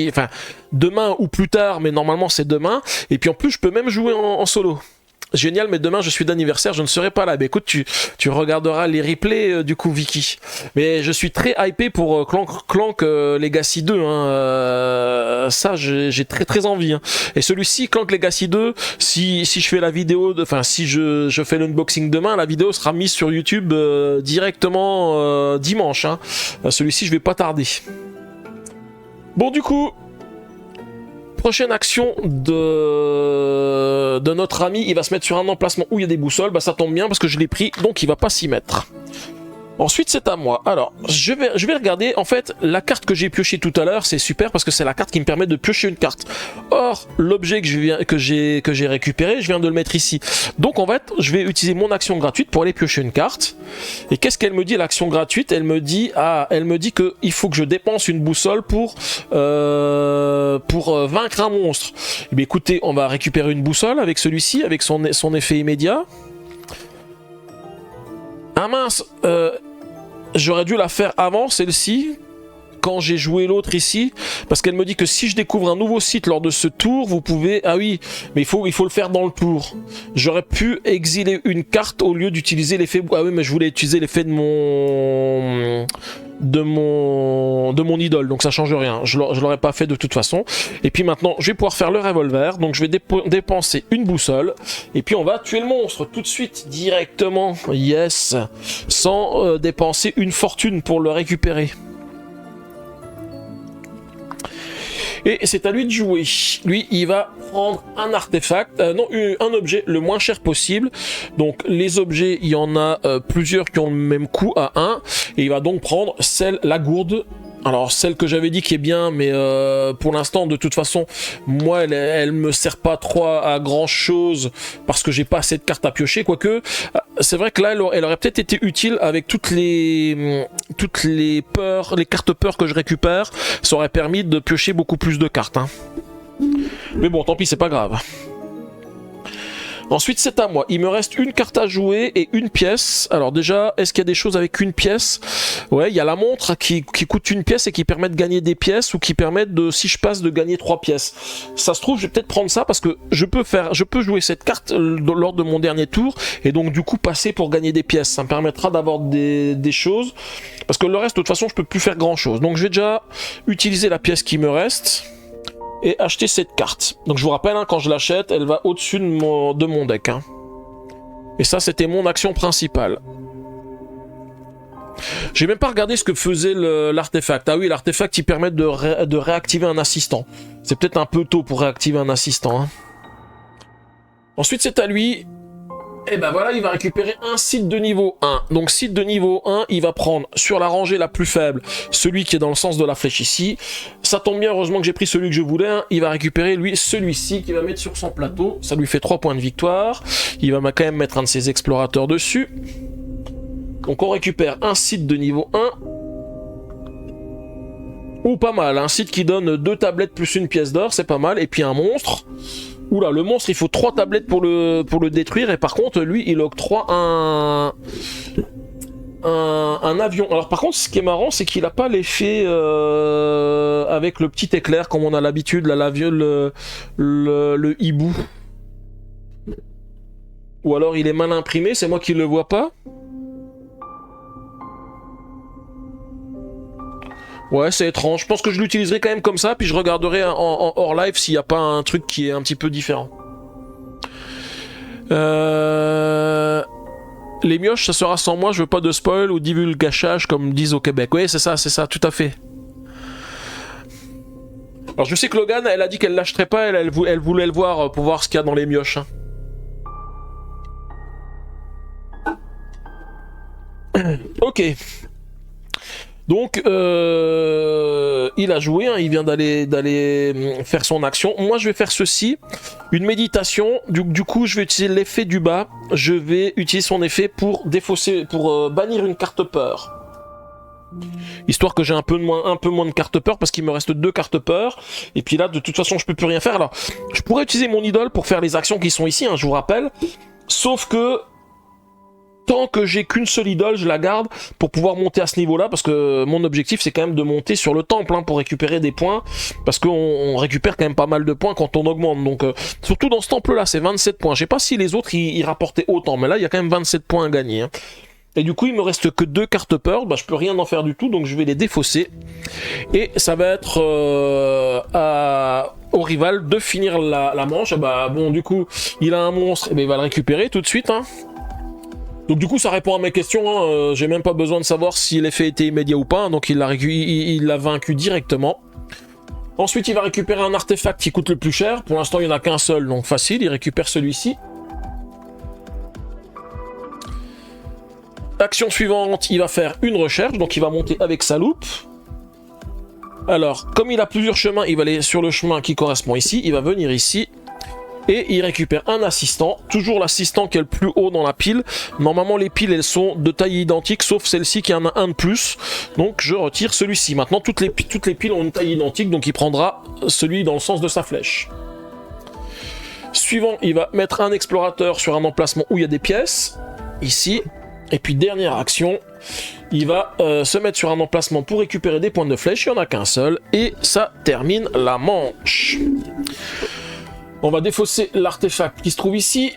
[SPEAKER 1] enfin demain ou plus tard, mais normalement c'est demain, et puis en plus je peux même jouer en solo. Génial, mais demain je suis d'anniversaire, je ne serai pas là. Bah écoute, tu regarderas les replays du coup Vicky. Mais je suis très hypé pour Clank Legacy 2, hein. Ça j'ai très très envie, hein. Et celui-ci, Clank Legacy 2, si je fais la vidéo, si je fais l'unboxing demain, la vidéo sera mise sur YouTube directement dimanche, hein. Celui-ci je vais pas tarder. Bon du coup, prochaine action de notre ami, il va se mettre sur un emplacement où il y a des boussoles, bah ça tombe bien parce que je l'ai pris, donc il va pas s'y mettre. Ensuite c'est à moi. Alors je vais regarder, en fait la carte que j'ai piochée tout à l'heure, c'est super parce que c'est la carte qui me permet de piocher une carte. Or l'objet que j'ai récupéré, je viens de le mettre ici. Donc en fait je vais utiliser mon action gratuite pour aller piocher une carte. Et qu'est-ce qu'elle me dit, l'action gratuite? Elle me dit que il faut que je dépense une boussole pour vaincre un monstre. Et bien écoutez, on va récupérer une boussole avec celui-ci, avec son effet immédiat. Ah mince, j'aurais dû la faire avant celle-ci, quand j'ai joué l'autre ici, parce qu'elle me dit que si je découvre un nouveau site lors de ce tour, vous pouvez... Ah oui, mais il faut le faire dans le tour. J'aurais pu exiler une carte au lieu d'utiliser l'effet... Ah oui, mais je voulais utiliser l'effet de mon idole, donc ça change rien, je l'aurais pas fait de toute façon. Et puis maintenant je vais pouvoir faire le revolver, donc je vais dépenser une boussole et puis on va tuer le monstre tout de suite directement, yes, sans dépenser une fortune pour le récupérer. Et c'est à lui de jouer. Lui, il va prendre un artefact, un objet le moins cher possible. Donc les objets, il y en a plusieurs qui ont le même coût à 1. Et il va donc prendre la gourde. Alors celle que j'avais dit qui est bien, mais pour l'instant de toute façon moi elle me sert pas trop à grand chose parce que j'ai pas assez de cartes à piocher, quoique c'est vrai que là elle aurait peut-être été utile avec toutes les peurs, les cartes peurs que je récupère, ça aurait permis de piocher beaucoup plus de cartes, hein. Mais bon tant pis, c'est pas grave. Ensuite c'est à moi, il me reste une carte à jouer et une pièce. Alors déjà, est-ce qu'il y a des choses avec une pièce? Ouais, il y a la montre qui coûte une pièce et qui permet de gagner des pièces, ou qui permet de, si je passe, de gagner 3 pièces. Ça se trouve, je vais peut-être prendre ça parce que je peux jouer cette carte lors de mon dernier tour et donc du coup passer pour gagner des pièces. Ça me permettra d'avoir des choses, parce que le reste de toute façon je peux plus faire grand chose. Donc je vais déjà utiliser la pièce qui me reste et acheter cette carte. Donc je vous rappelle, hein, quand je l'achète, elle va au-dessus de mon deck, hein. Et ça, c'était mon action principale. J'ai même pas regardé ce que faisait l'artefact. Ah oui, l'artefact, il permet de réactiver un assistant. C'est peut-être un peu tôt pour réactiver un assistant, hein. Ensuite, c'est à lui. Et ben voilà, il va récupérer un site de niveau 1. Donc site de niveau 1, il va prendre sur la rangée la plus faible, celui qui est dans le sens de la flèche ici. Ça tombe bien, heureusement que j'ai pris celui que je voulais. Hein. Il va récupérer lui celui-ci qu'il va mettre sur son plateau. Ça lui fait 3 points de victoire. Il va quand même mettre un de ses explorateurs dessus. Donc on récupère un site de niveau 1. Ou pas mal, un site qui donne 2 tablettes plus une pièce d'or, c'est pas mal. Et puis un monstre. Oula, le monstre, il faut 3 tablettes pour le détruire. Et par contre, lui, il octroie un avion. Alors par contre, ce qui est marrant, c'est qu'il n'a pas l'effet avec le petit éclair, comme on a l'habitude, là, l'avion, le hibou. Ou alors il est mal imprimé, c'est moi qui le vois pas. Ouais, c'est étrange. Je pense que je l'utiliserai quand même comme ça, puis je regarderai en hors live s'il n'y a pas un truc qui est un petit peu différent. Les mioches, ça sera sans moi, je veux pas de spoil ou divulgachage comme disent au Québec. Oui, c'est ça, tout à fait. Alors je sais que Logan, elle a dit qu'elle l'achèterait pas, elle voulait le voir pour voir ce qu'il y a dans les mioches. Hein. Ok. Donc, il a joué, hein, il vient d'aller faire son action. Moi, je vais faire ceci, une méditation. Du coup, je vais utiliser l'effet du bas. Je vais utiliser son effet pour défausser, pour bannir une carte peur. Histoire que j'ai un peu moins de cartes peur, parce qu'il me reste 2 cartes peur. Et puis là, de toute façon, je peux plus rien faire. Alors, je pourrais utiliser mon idole pour faire les actions qui sont ici, hein, je vous rappelle. Sauf que tant que j'ai qu'une seule idole, je la garde pour pouvoir monter à ce niveau-là, parce que mon objectif c'est quand même de monter sur le temple, hein, pour récupérer des points, parce qu'on récupère quand même pas mal de points quand on augmente, donc surtout dans ce temple-là, c'est 27 points. Je sais pas si les autres ils rapportaient autant, mais là il y a quand même 27 points à gagner. Hein. Et du coup il me reste que 2 cartes peur, bah je peux rien en faire du tout, donc je vais les défausser, et ça va être au rival de finir la manche. Et bah bon, du coup il a un monstre, et ben il va le récupérer tout de suite, hein. Donc du coup ça répond à mes questions, hein. J'ai même pas besoin de savoir si l'effet était immédiat ou pas, hein. Donc il l'a vaincu directement. Ensuite il va récupérer un artefact qui coûte le plus cher, pour l'instant il n'y en a qu'un seul, donc facile, il récupère celui-ci. Action suivante, il va faire une recherche, donc il va monter avec sa loupe. Alors, comme il a plusieurs chemins, il va aller sur le chemin qui correspond ici, il va venir ici. Et il récupère un assistant, toujours l'assistant qui est le plus haut dans la pile. Normalement les piles elles sont de taille identique, sauf celle-ci qui en a un de plus. Donc je retire celui-ci. Maintenant toutes les piles ont une taille identique, donc il prendra celui dans le sens de sa flèche. Suivant, il va mettre un explorateur sur un emplacement où il y a des pièces, ici. Et puis dernière action, il va se mettre sur un emplacement pour récupérer des points de flèche, il n'y en a qu'un seul. Et ça termine la manche. On va défausser l'artefact qui se trouve ici.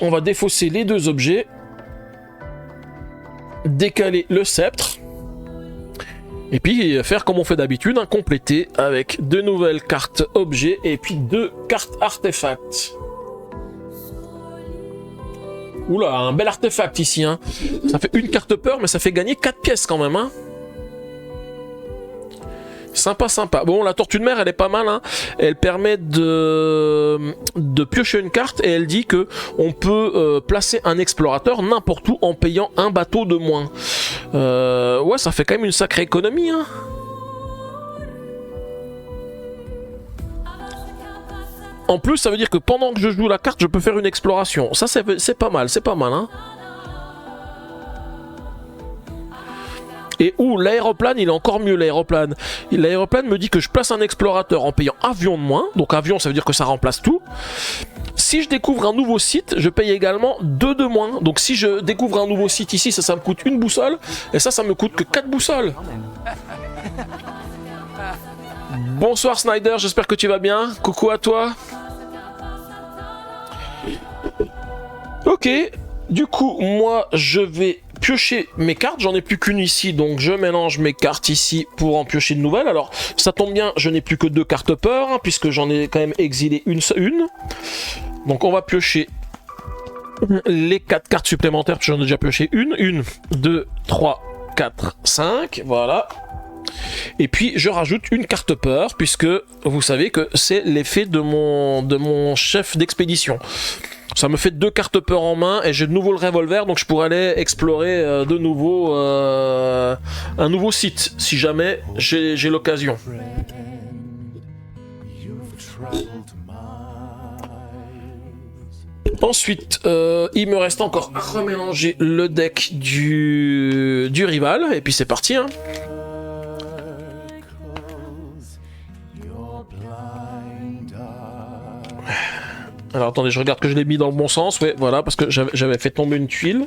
[SPEAKER 1] On va défausser les 2 objets. Décaler le sceptre. Et puis faire comme on fait d'habitude, hein, compléter avec 2 nouvelles cartes objets et puis 2 cartes artefacts. Oula, un bel artefact ici. Hein. Ça fait une carte peur, mais ça fait gagner 4 pièces quand même. Hein. Sympa, sympa. Bon, la tortue de mer, elle est pas mal. Hein. Elle permet de piocher une carte et elle dit que on peut placer un explorateur n'importe où en payant un bateau de moins. Ouais, ça fait quand même une sacrée économie. Hein. En plus, ça veut dire que pendant que je joue la carte, je peux faire une exploration. Ça, c'est pas mal, hein. Et l'aéroplane, il est encore mieux, l'aéroplane. L'aéroplane me dit que je place un explorateur en payant avion de moins. Donc avion, ça veut dire que ça remplace tout. Si je découvre un nouveau site, je paye également 2 de moins. Donc si je découvre un nouveau site ici, ça me coûte 1 boussole. Et ça me coûte que 4 boussoles. Bonsoir Snyder, j'espère que tu vas bien. Coucou à toi. Ok, du coup, moi, je vais piocher mes cartes. J'en ai plus qu'une ici, donc je mélange mes cartes ici pour en piocher de nouvelles. Alors, ça tombe bien, je n'ai plus que 2 cartes peur, hein, puisque j'en ai quand même exilé une. Donc, on va piocher les 4 cartes supplémentaires, parce que j'en ai déjà pioché une. 1, 2, 3, 4, 5, voilà. Et puis je rajoute une carte peur, puisque vous savez que c'est l'effet de mon chef d'expédition. Ça me fait 2 cartes peur en main et j'ai de nouveau le revolver, donc je pourrais aller explorer de nouveau un nouveau site si jamais j'ai l'occasion. Ensuite, il me reste encore à remélanger le deck du rival et puis c'est parti. Hein. Alors attendez, je regarde que je l'ai mis dans le bon sens, ouais, voilà, parce que j'avais fait tomber une tuile.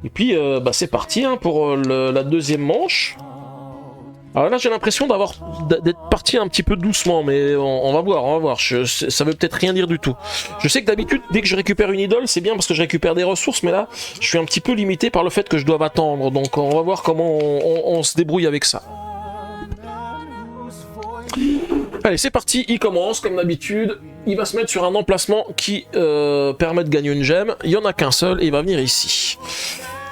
[SPEAKER 1] Et puis, bah, c'est parti hein, pour la deuxième manche. Alors là, j'ai l'impression d'être parti un petit peu doucement, mais on va voir, ça veut peut-être rien dire du tout. Je sais que d'habitude, dès que je récupère une idole, c'est bien parce que je récupère des ressources, mais là, je suis un petit peu limité par le fait que je dois attendre, donc on va voir comment on se débrouille avec ça. Allez, c'est parti, il commence comme d'habitude. Il va se mettre sur un emplacement qui permet de gagner une gemme. Il n'y en a qu'un seul et il va venir ici.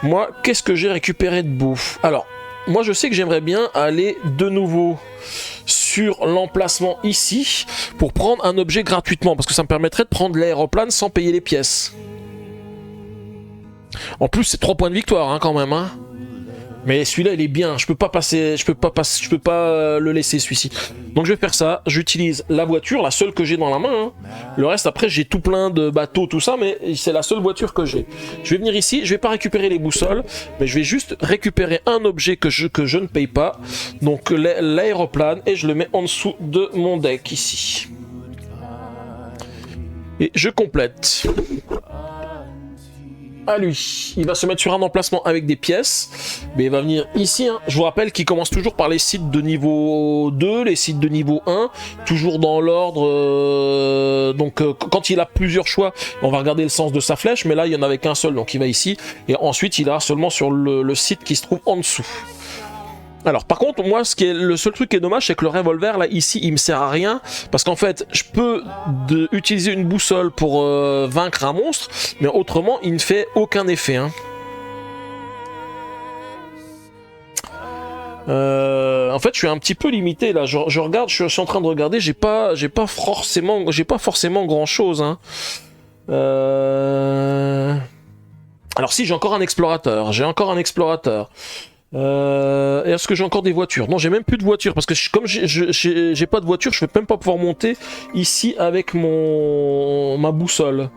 [SPEAKER 1] Moi, qu'est-ce que j'ai récupéré de bouffe? Alors, moi je sais que j'aimerais bien aller de nouveau sur l'emplacement ici pour prendre un objet gratuitement parce que ça me permettrait de prendre l'aéroplane sans payer les pièces. En plus, c'est 3 points de victoire hein, quand même. Hein. Mais celui-là, il est bien. Je peux pas le laisser celui-ci. Donc je vais faire ça. J'utilise la voiture, la seule que j'ai dans la main. Hein. Le reste, après, j'ai tout plein de bateaux, tout ça, mais c'est la seule voiture que j'ai. Je vais venir ici. Je vais pas récupérer les boussoles, mais je vais juste récupérer un objet que je ne paye pas. Donc l'aéroplane et je le mets en dessous de mon deck ici. Et je complète. À lui, il va se mettre sur un emplacement avec des pièces, mais il va venir ici, hein. Je vous rappelle qu'il commence toujours par les sites de niveau 2, les sites de niveau 1, toujours dans l'ordre, donc quand il a plusieurs choix, on va regarder le sens de sa flèche, mais là il n'y en avait qu'un seul, donc il va ici, et ensuite il ira seulement sur le site qui se trouve en dessous. Alors par contre moi le seul truc qui est dommage c'est que le revolver là ici il me sert à rien parce qu'en fait je peux utiliser une boussole pour vaincre un monstre mais autrement il ne fait aucun effet hein. En fait je suis un petit peu limité là, je regarde, je suis en train de regarder, j'ai pas forcément grand chose hein. Alors si j'ai encore un explorateur, est-ce que j'ai encore des voitures? Non, j'ai même plus de voitures parce que comme j'ai pas de voiture, je vais même pas pouvoir monter ici avec ma boussole.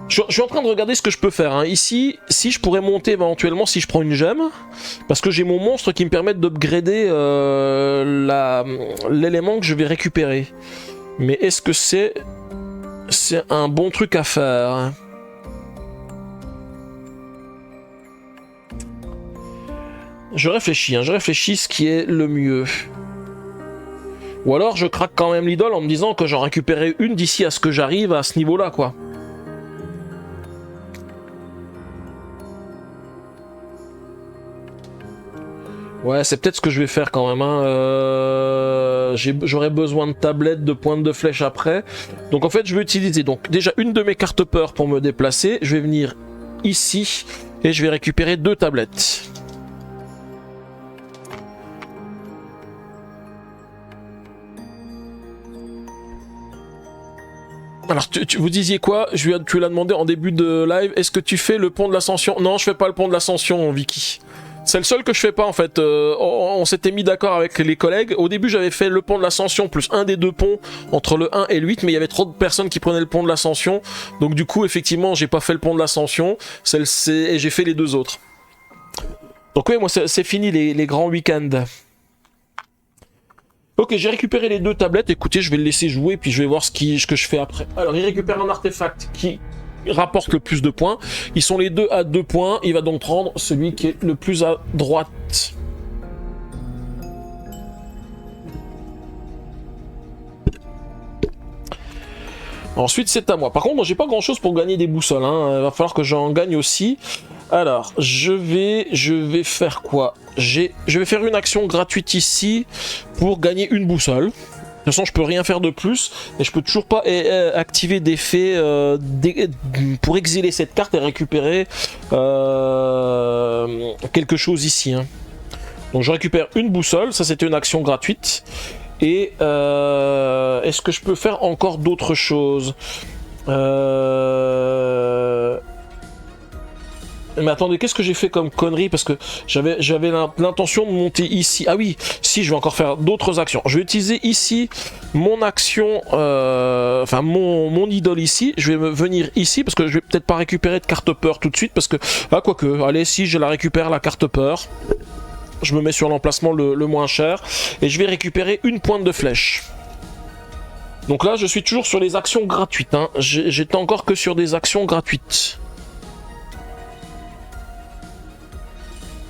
[SPEAKER 1] Je suis en train de regarder ce que je peux faire. Hein. Ici, si je pourrais monter éventuellement si je prends une gemme, parce que j'ai mon monstre qui me permet d'upgrader l'élément que je vais récupérer. Mais est-ce que c'est un bon truc à faire hein? Je réfléchis ce qui est le mieux. Ou alors je craque quand même l'idole en me disant que j'en récupérerai une d'ici à ce que j'arrive à ce niveau-là, quoi. Ouais, c'est peut-être ce que je vais faire quand même. Hein. J'aurai besoin de tablettes, de pointes de flèche après. Donc en fait, je vais utiliser donc déjà une de mes cartes peur pour me déplacer. Je vais venir ici et je vais récupérer 2 tablettes. Alors, vous disiez quoi? Tu l'as demandé en début de live. Est-ce que tu fais le pont de l'ascension? Non, je fais pas le pont de l'ascension, Vicky. C'est le seul que je fais pas, en fait. On s'était mis d'accord avec les collègues. Au début, j'avais fait le pont de l'ascension plus un des 2 ponts entre le 1 et le 8, mais il y avait trop de personnes qui prenaient le pont de l'ascension. Donc, du coup, effectivement, j'ai pas fait le pont de l'ascension. Et j'ai fait les 2 autres. Donc, oui, moi, c'est fini les grands week-ends. Ok, j'ai récupéré les 2 tablettes. Écoutez, je vais le laisser jouer, puis je vais voir ce que je fais après. Alors, il récupère un artefact qui rapporte le plus de points. Ils sont les 2 à 2 points. Il va donc prendre celui qui est le plus à droite. Ensuite, c'est à moi. Par contre, moi, j'ai pas grand-chose pour gagner des boussoles. Hein. Il va falloir que j'en gagne aussi. Alors, je vais faire quoi? Je vais faire une action gratuite ici pour gagner une boussole. De toute façon, je peux rien faire de plus, et je peux toujours pas activer d'effet pour exiler cette carte et récupérer quelque chose ici. Hein. Donc, je récupère une boussole. Ça, c'était une action gratuite. Et est-ce que je peux faire encore d'autres choses? Mais attendez, qu'est-ce que j'ai fait comme connerie? Parce que j'avais l'intention de monter ici. Ah oui, si, je vais encore faire d'autres actions. Je vais utiliser ici mon action, enfin mon idole ici. Je vais venir ici parce que je vais peut-être pas récupérer de carte peur tout de suite. Parce que, ah quoique, allez, si je la récupère la carte peur. Je me mets sur l'emplacement le moins cher. Et je vais récupérer une pointe de flèche. Donc là, je suis toujours sur les actions gratuites. Hein. J'étais encore que sur des actions gratuites.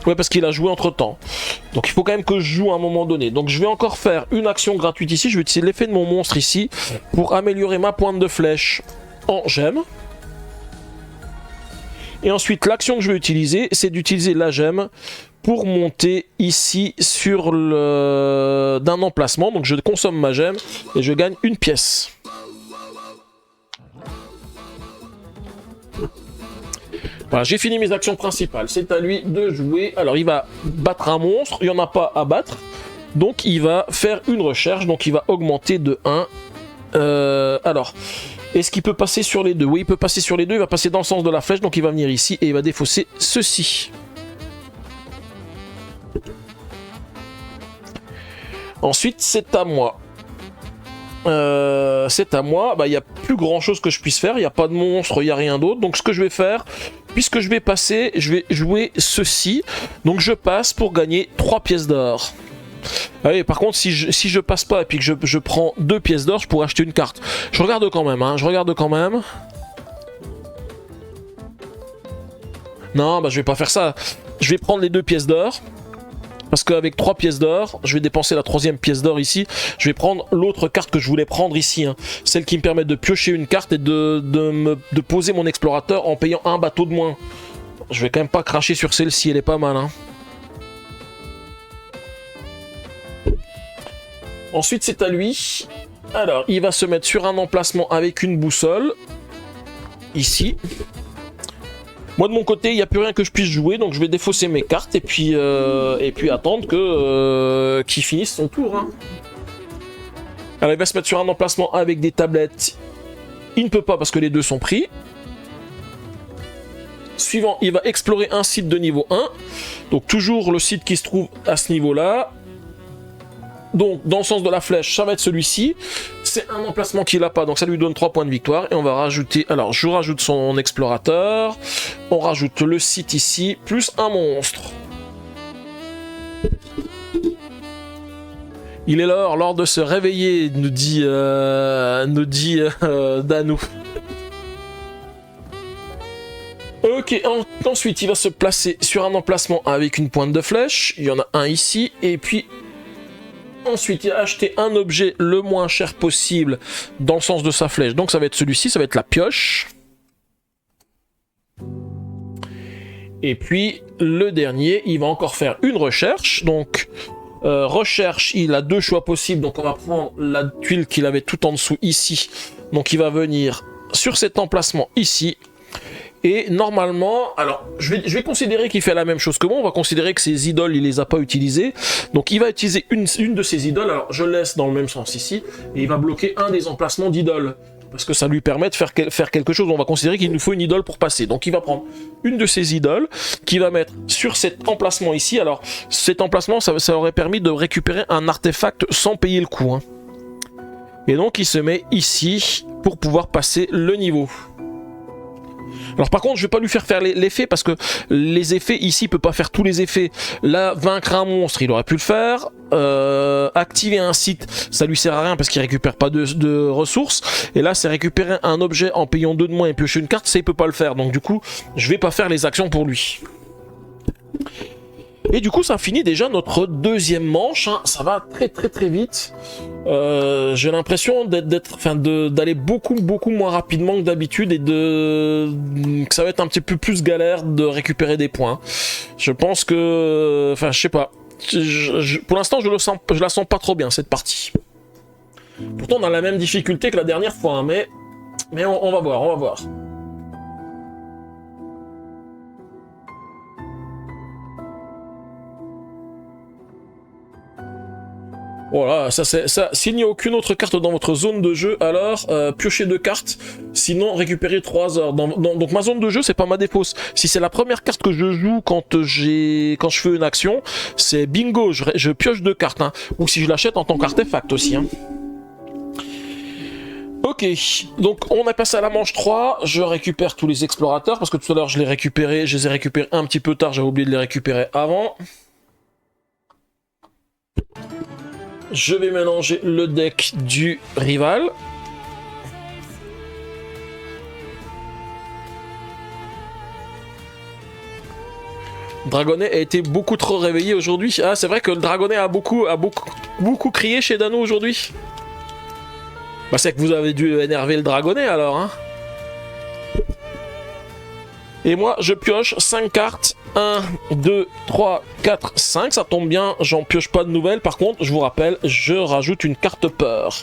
[SPEAKER 1] Ouais, parce qu'il a joué entre temps. Donc il faut quand même que je joue à un moment donné. Donc je vais encore faire une action gratuite ici. Je vais utiliser l'effet de mon monstre ici pour améliorer ma pointe de flèche en gemme. Et ensuite, l'action que je vais utiliser, c'est d'utiliser la gemme pour monter ici sur d'un emplacement. Donc je consomme ma gemme et je gagne une pièce. Voilà, j'ai fini mes actions principales. C'est à lui de jouer. Alors, il va battre un monstre. Il n'y en a pas à battre. Donc, il va faire une recherche. Donc, il va augmenter de 1. Alors, est-ce qu'il peut passer sur les deux? Oui, il peut passer sur les deux. Il va passer dans le sens de la flèche. Donc, il va venir ici et il va défausser ceci. Ensuite, c'est à moi. C'est à moi. Bah, il n'y a plus grand chose que je puisse faire. Il n'y a pas de monstre, il n'y a rien d'autre. Donc, ce que je vais faire, puisque je vais passer, je vais jouer ceci. Donc, je passe pour gagner 3 pièces d'or. Allez, par contre, si je passe pas et puis que je prends 2 pièces d'or, je pourrais acheter une carte. Je regarde quand même, hein. Je regarde quand même. Non, bah, je vais pas faire ça. Je vais prendre les 2 pièces d'or. Parce qu'avec 3 pièces d'or, je vais dépenser la 3e pièce d'or ici. Je vais prendre l'autre carte que je voulais prendre ici. Hein. Celle qui me permet de piocher une carte et de poser mon explorateur en payant un bateau de moins. Je vais quand même pas cracher sur celle-ci, elle est pas mal. Hein. Ensuite, c'est à lui. Alors, il va se mettre sur un emplacement avec une boussole. Ici. Moi de mon côté, il n'y a plus rien que je puisse jouer, donc je vais défausser mes cartes et puis attendre qu'il finisse son tour. Hein. Alors il va se mettre sur un emplacement avec des tablettes. Il ne peut pas parce que les deux sont pris. Suivant, il va explorer un site de niveau 1. Donc toujours le site qui se trouve à ce niveau-là. Donc dans le sens de la flèche, ça va être celui-ci. C'est un emplacement qu'il n'a pas, donc ça lui donne 3 points de victoire. Et on va rajouter, alors je rajoute son explorateur. On rajoute le site ici, plus un monstre. Il est l'heure de se réveiller, nous dit Danou. Ok, ensuite il va se placer sur un emplacement avec une pointe de flèche. Il y en a un ici, et puis ensuite il a acheté un objet le moins cher possible dans le sens de sa flèche. Donc ça va être celui-ci, ça va être la pioche. Et puis le dernier, il va encore faire une recherche. Donc recherche, il a 2 choix possibles. Donc on va prendre la tuile qu'il avait tout en dessous ici. Donc il va venir sur cet emplacement ici. Et normalement, alors je vais considérer qu'il fait la même chose que moi. On va considérer que ses idoles, il les a pas utilisées. Donc il va utiliser une de ses idoles. Alors je laisse dans le même sens ici. Et il va bloquer un des emplacements d'idoles. Parce que ça lui permet de faire quelque chose. On va considérer qu'il nous faut une idole pour passer. Donc il va prendre une de ses idoles, qu'il va mettre sur cet emplacement ici. Alors cet emplacement, ça aurait permis de récupérer un artefact sans payer le coup. Hein. Et donc il se met ici pour pouvoir passer le niveau. Alors par contre, je vais pas lui faire l'effet parce que les effets ici, il peut pas faire tous les effets. Là, vaincre un monstre, il aurait pu le faire. Activer un site, ça lui sert à rien parce qu'il récupère pas de ressources. Et là, c'est récupérer un objet en payant 2 de moins et piocher une carte, ça il peut pas le faire. Donc du coup, je vais pas faire les actions pour lui. Et du coup, ça finit déjà notre 2e manche. Hein. Ça va très vite. J'ai l'impression d'aller beaucoup moins rapidement que d'habitude et que ça va être un petit peu plus galère de récupérer des points. Je pense que, enfin, je sais pas. Pour l'instant, je la sens pas trop bien cette partie. Pourtant, on a la même difficulté que la dernière fois, hein, mais on va voir. Voilà, ça c'est ça. S'il n'y a aucune autre carte dans votre zone de jeu, alors piochez 2 cartes. Sinon, récupérez 3 heures. Donc ma zone de jeu, c'est pas ma défausse. Si c'est la première carte que je joue quand je fais une action, c'est bingo. Je pioche 2 cartes. Hein. Ou si je l'achète en tant qu'artefact aussi. Hein. Ok, donc on est passé à la manche 3, je récupère tous les explorateurs, parce que tout à l'heure je les ai récupérés un petit peu tard, j'avais oublié de les récupérer avant. Je vais mélanger le deck du rival. Dragonnet a été beaucoup trop réveillé aujourd'hui. Ah, c'est vrai que le Dragonnet a beaucoup crié chez Dano aujourd'hui. Bah c'est que vous avez dû énerver le Dragonnet alors, hein. Et moi, je pioche 5 cartes. 1, 2, 3, 4, 5. Ça tombe bien, j'en pioche pas de nouvelles. Par contre, je vous rappelle, je rajoute une carte peur.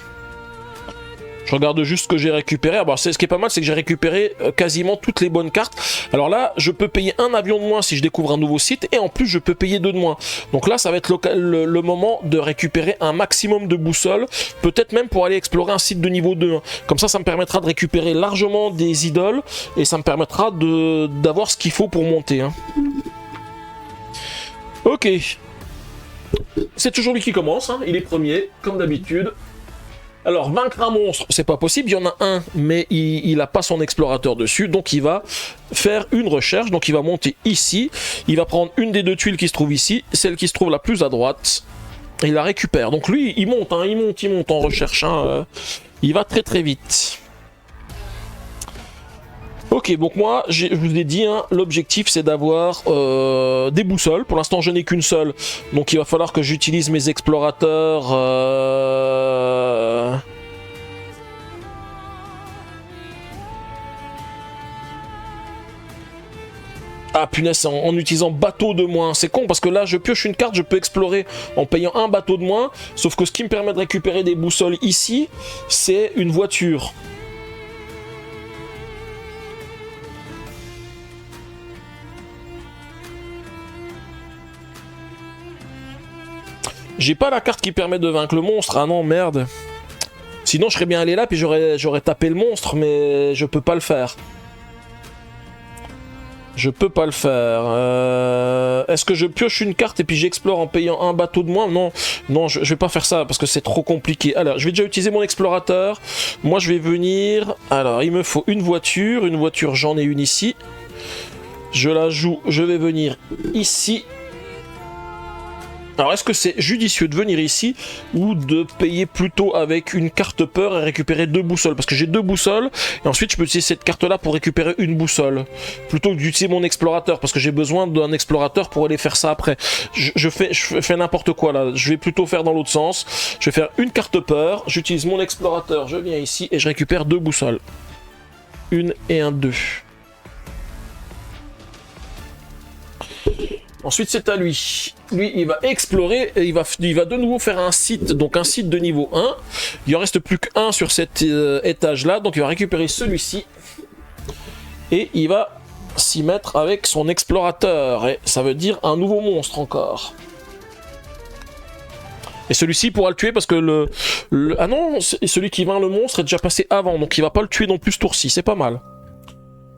[SPEAKER 1] Je regarde juste ce que j'ai récupéré. Alors, ce qui est pas mal, c'est que j'ai récupéré quasiment toutes les bonnes cartes. Alors là, je peux payer un avion de moins si je découvre un nouveau site. Et en plus, je peux payer 2 de moins. Donc là, ça va être le moment de récupérer un maximum de boussoles. Peut-être même pour aller explorer un site de niveau 2. Hein. Comme ça me permettra de récupérer largement des idoles. Et ça me permettra d'avoir ce qu'il faut pour monter. Hein. Ok. C'est toujours lui qui commence. Hein. Il est premier, comme d'habitude. Alors, vaincre un monstre, c'est pas possible, il y en a un, mais il a pas son explorateur dessus, donc il va faire une recherche, donc il va monter ici, il va prendre une des 2 tuiles qui se trouve ici, celle qui se trouve la plus à droite, et il la récupère. Donc lui, il monte en recherche, hein, il va très très vite. Ok, donc moi, je vous l'ai dit, hein, l'objectif c'est d'avoir des boussoles. Pour l'instant, je n'ai qu'une seule, donc il va falloir que j'utilise mes explorateurs. Ah punaise, en utilisant bateau de moins. C'est con parce que là, je pioche une carte, je peux explorer en payant un bateau de moins. Sauf que ce qui me permet de récupérer des boussoles ici, c'est une voiture. J'ai pas la carte qui permet de vaincre le monstre. Ah non, merde. Sinon, je serais bien allé là, puis j'aurais tapé le monstre, mais je peux pas le faire. Je peux pas le faire. Est-ce que je pioche une carte et puis j'explore en payant un bateau de moins? Non, non, je vais pas faire ça parce que c'est trop compliqué. Alors, je vais déjà utiliser mon explorateur. Moi, je vais venir... Alors, il me faut une voiture. Une voiture, j'en ai une ici. Je la joue. Je vais venir ici. Alors, est-ce que c'est judicieux de venir ici ou de payer plutôt avec une carte peur et récupérer 2 boussoles? Parce que j'ai 2 boussoles et ensuite je peux utiliser cette carte-là pour récupérer une boussole. Plutôt que d'utiliser mon explorateur parce que j'ai besoin d'un explorateur pour aller faire ça après. Je fais n'importe quoi là. Je vais plutôt faire dans l'autre sens. Je vais faire une carte peur, j'utilise mon explorateur, je viens ici et je récupère 2 boussoles. Une et un 2. Ensuite, c'est à lui. Lui, il va explorer et il va de nouveau faire un site, donc un site de niveau 1. Il en reste plus qu'un sur cet étage-là, donc il va récupérer celui-ci. Et il va s'y mettre avec son explorateur. Et ça veut dire un nouveau monstre encore. Et celui-ci pourra le tuer parce que ah non, celui qui vainc le monstre est déjà passé avant, donc il va pas le tuer non plus ce tour-ci, c'est pas mal.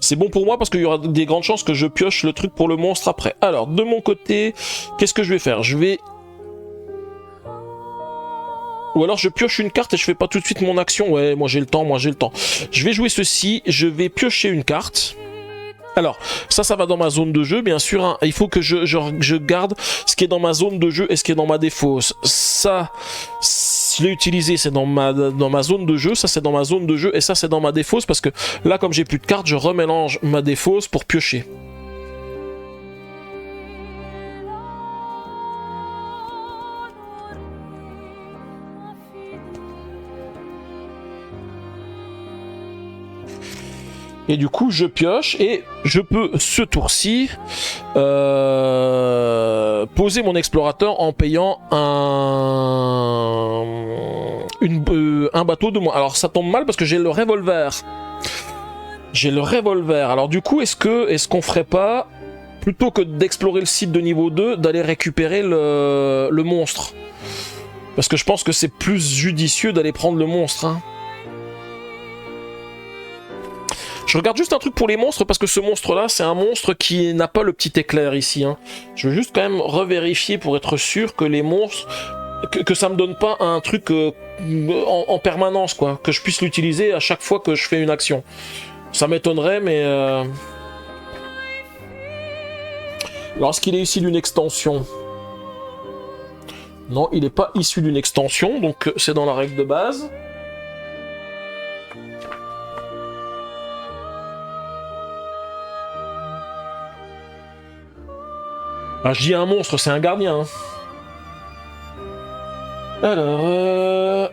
[SPEAKER 1] C'est bon pour moi parce qu'il y aura des grandes chances que je pioche le truc pour le monstre après. Alors, de mon côté, qu'est-ce que je vais faire? Je vais... Ou alors je pioche une carte et je fais pas tout de suite mon action. Ouais, moi j'ai le temps, Je vais jouer ceci, je vais piocher une carte. Alors, ça va dans ma zone de jeu, bien sûr. Hein. Il faut que je garde ce qui est dans ma zone de jeu et ce qui est dans ma défausse. Ça, je l'ai utilisé, c'est dans ma zone de jeu. Ça, c'est dans ma zone de jeu et ça, c'est dans ma défausse parce que là, comme j'ai plus de cartes, je remélange ma défausse pour piocher. Et du coup, je pioche et je peux, ce tour-ci, poser mon explorateur en payant un bateau de moins. Alors, ça tombe mal parce que j'ai le revolver. Alors, du coup, est-ce qu'on ferait pas, plutôt que d'explorer le site de niveau 2, d'aller récupérer le monstre? Parce que je pense que c'est plus judicieux d'aller prendre le monstre. Hein. Je regarde juste un truc pour les monstres, parce que ce monstre-là, c'est un monstre qui n'a pas le petit éclair ici. Hein. Je veux juste quand même revérifier pour être sûr que les monstres... Que ça me donne pas un truc en permanence, quoi. Que je puisse l'utiliser à chaque fois que je fais une action. Ça m'étonnerait, mais... Alors, est-ce qu'il est issu d'une extension? Non, il n'est pas issu d'une extension, donc c'est dans la règle de base. Ah, je dis un monstre, c'est un gardien. Hein. Alors...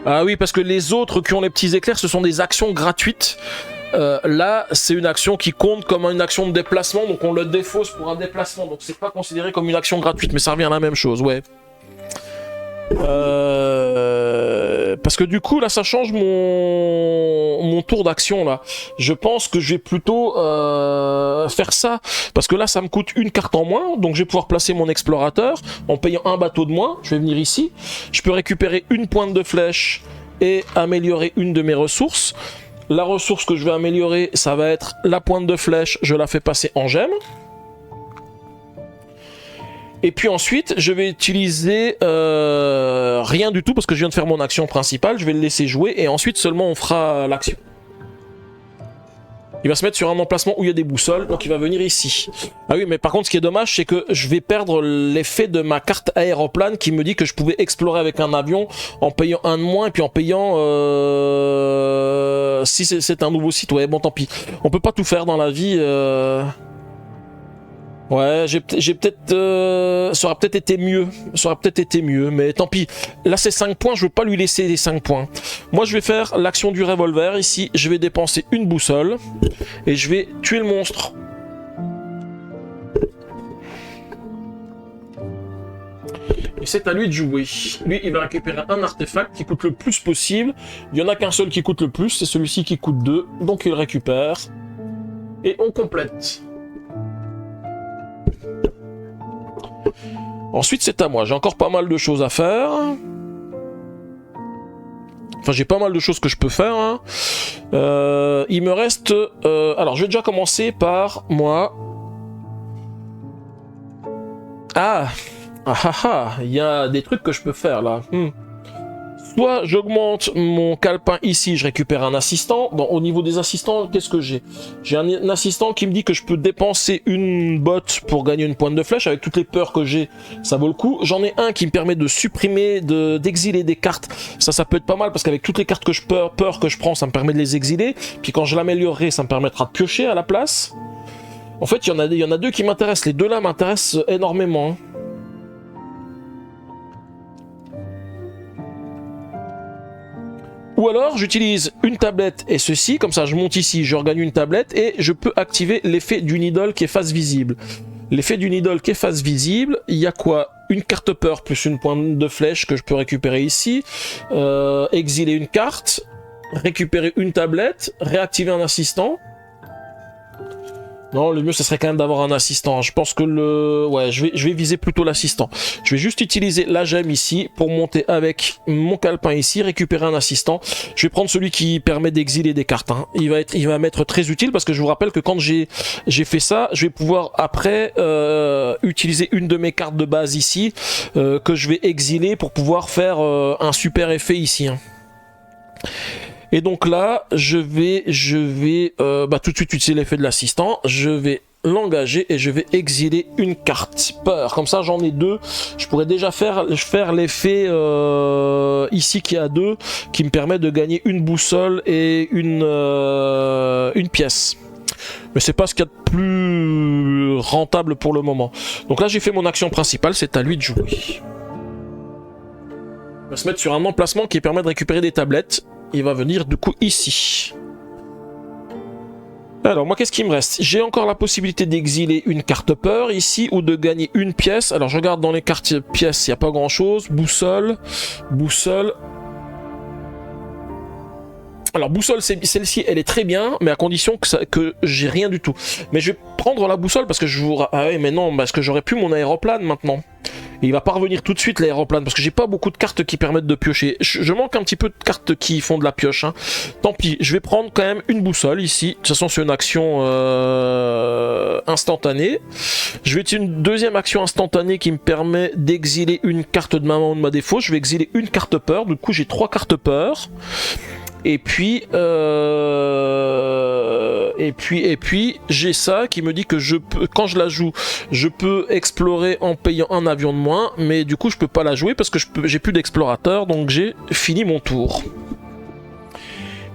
[SPEAKER 1] Ah oui, parce que les autres qui ont les petits éclairs, ce sont des actions gratuites. Là, c'est une action qui compte comme une action de déplacement, donc on le défausse pour un déplacement, donc c'est pas considéré comme une action gratuite, mais ça revient à la même chose, ouais. Parce que du coup, là, ça change mon tour d'action, là. Je pense que je vais plutôt faire ça, parce que là, ça me coûte une carte en moins, donc je vais pouvoir placer mon explorateur en payant un bateau de moins. Je vais venir ici. Je peux récupérer une pointe de flèche et améliorer une de mes ressources. La ressource que je vais améliorer, ça va être la pointe de flèche. Je la fais passer en gemme. Et puis ensuite, je vais utiliser rien du tout parce que je viens de faire mon action principale. Je vais le laisser jouer et ensuite seulement on fera l'action. Il va se mettre sur un emplacement où il y a des boussoles, donc il va venir ici. Ah oui, mais par contre, ce qui est dommage, c'est que je vais perdre l'effet de ma carte aéroplane qui me dit que je pouvais explorer avec un avion en payant un de moins et puis en payant... Si c'est un nouveau site, ouais, bon tant pis. On peut pas tout faire dans la vie... Ouais, j'ai peut-être... ça aurait peut-être été mieux. Ça aurait peut-être été mieux, mais tant pis. Là, c'est 5 points, je veux pas lui laisser les 5 points. Moi, je vais faire l'action du revolver. Ici, je vais dépenser une boussole. Et je vais tuer le monstre. Et c'est à lui de jouer. Lui, il va récupérer un artefact qui coûte le plus possible. Il n'y en a qu'un seul qui coûte le plus, c'est celui-ci qui coûte 2. Donc, il le récupère. Et on complète. Ensuite, c'est à moi. J'ai encore pas mal de choses à faire. Enfin, j'ai pas mal de choses que je peux faire. Hein. Il me reste... alors, je vais déjà commencer par moi. Ah, il y a des trucs que je peux faire, là. Soit j'augmente mon calepin ici, je récupère un assistant. Bon, au niveau des assistants, qu'est-ce que j'ai? J'ai un assistant qui me dit que je peux dépenser une botte pour gagner une pointe de flèche. Avec toutes les peurs que j'ai, ça vaut le coup. J'en ai un qui me permet de supprimer, d'exiler des cartes. Ça peut être pas mal parce qu'avec toutes les cartes que je peur que je prends, ça me permet de les exiler. Puis quand je l'améliorerai, ça me permettra de piocher à la place. En fait, il y en a deux qui m'intéressent. Les deux là m'intéressent énormément. Hein. Ou alors j'utilise une tablette et ceci, comme ça je monte ici, je regagne une tablette et je peux activer l'effet d'une idole qui est face visible. L'effet d'une idole qui est face visible, il y a quoi? Une carte peur plus une pointe de flèche que je peux récupérer ici, exiler une carte, récupérer une tablette, réactiver un assistant. Non, le mieux, ce serait quand même d'avoir un assistant. Je pense que ouais, je vais viser plutôt l'assistant. Je vais juste utiliser la gemme ici pour monter avec mon calepin ici, récupérer un assistant. Je vais prendre celui qui permet d'exiler des cartes. Hein. Il va m'être très utile parce que je vous rappelle que quand j'ai fait ça, je vais pouvoir après utiliser une de mes cartes de base ici que je vais exiler pour pouvoir faire un super effet ici. Hein. Et donc là, je vais tout de suite utiliser l'effet de l'assistant. Je vais l'engager et je vais exiler une carte peur. Comme ça, j'en ai deux. Je pourrais déjà faire l'effet ici qui a 2, qui me permet de gagner une boussole et une pièce. Mais c'est pas ce qu'il y a de plus rentable pour le moment. Donc là, j'ai fait mon action principale. C'est à lui de jouer. Il va se mettre sur un emplacement qui permet de récupérer des tablettes. Il va venir du coup ici. Alors moi qu'est-ce qu'il me reste? J'ai encore la possibilité d'exiler une carte peur ici ou de gagner une pièce. Alors je regarde dans les cartes pièces, il n'y a pas grand chose. Boussole. Alors boussole, celle-ci, elle est très bien, mais à condition que j'ai rien du tout. Mais je vais prendre la boussole parce que je vous... Ah ouais, mais non, parce que j'aurais pu mon aéroplane maintenant. Et il va pas revenir tout de suite l'aéroplane, parce que j'ai pas beaucoup de cartes qui permettent de piocher. Je manque un petit peu de cartes qui font de la pioche. Hein. Tant pis, je vais prendre quand même une boussole ici. De toute façon, c'est une action instantanée. Je vais utiliser une deuxième action instantanée qui me permet d'exiler une carte de ma main ou de ma défausse. Je vais exiler une carte peur, du coup j'ai 3 cartes peur. Et puis j'ai ça qui me dit que je peux, quand je la joue, je peux explorer en payant un avion de moins, mais du coup je peux pas la jouer parce que j'ai plus d'explorateur, donc j'ai fini mon tour.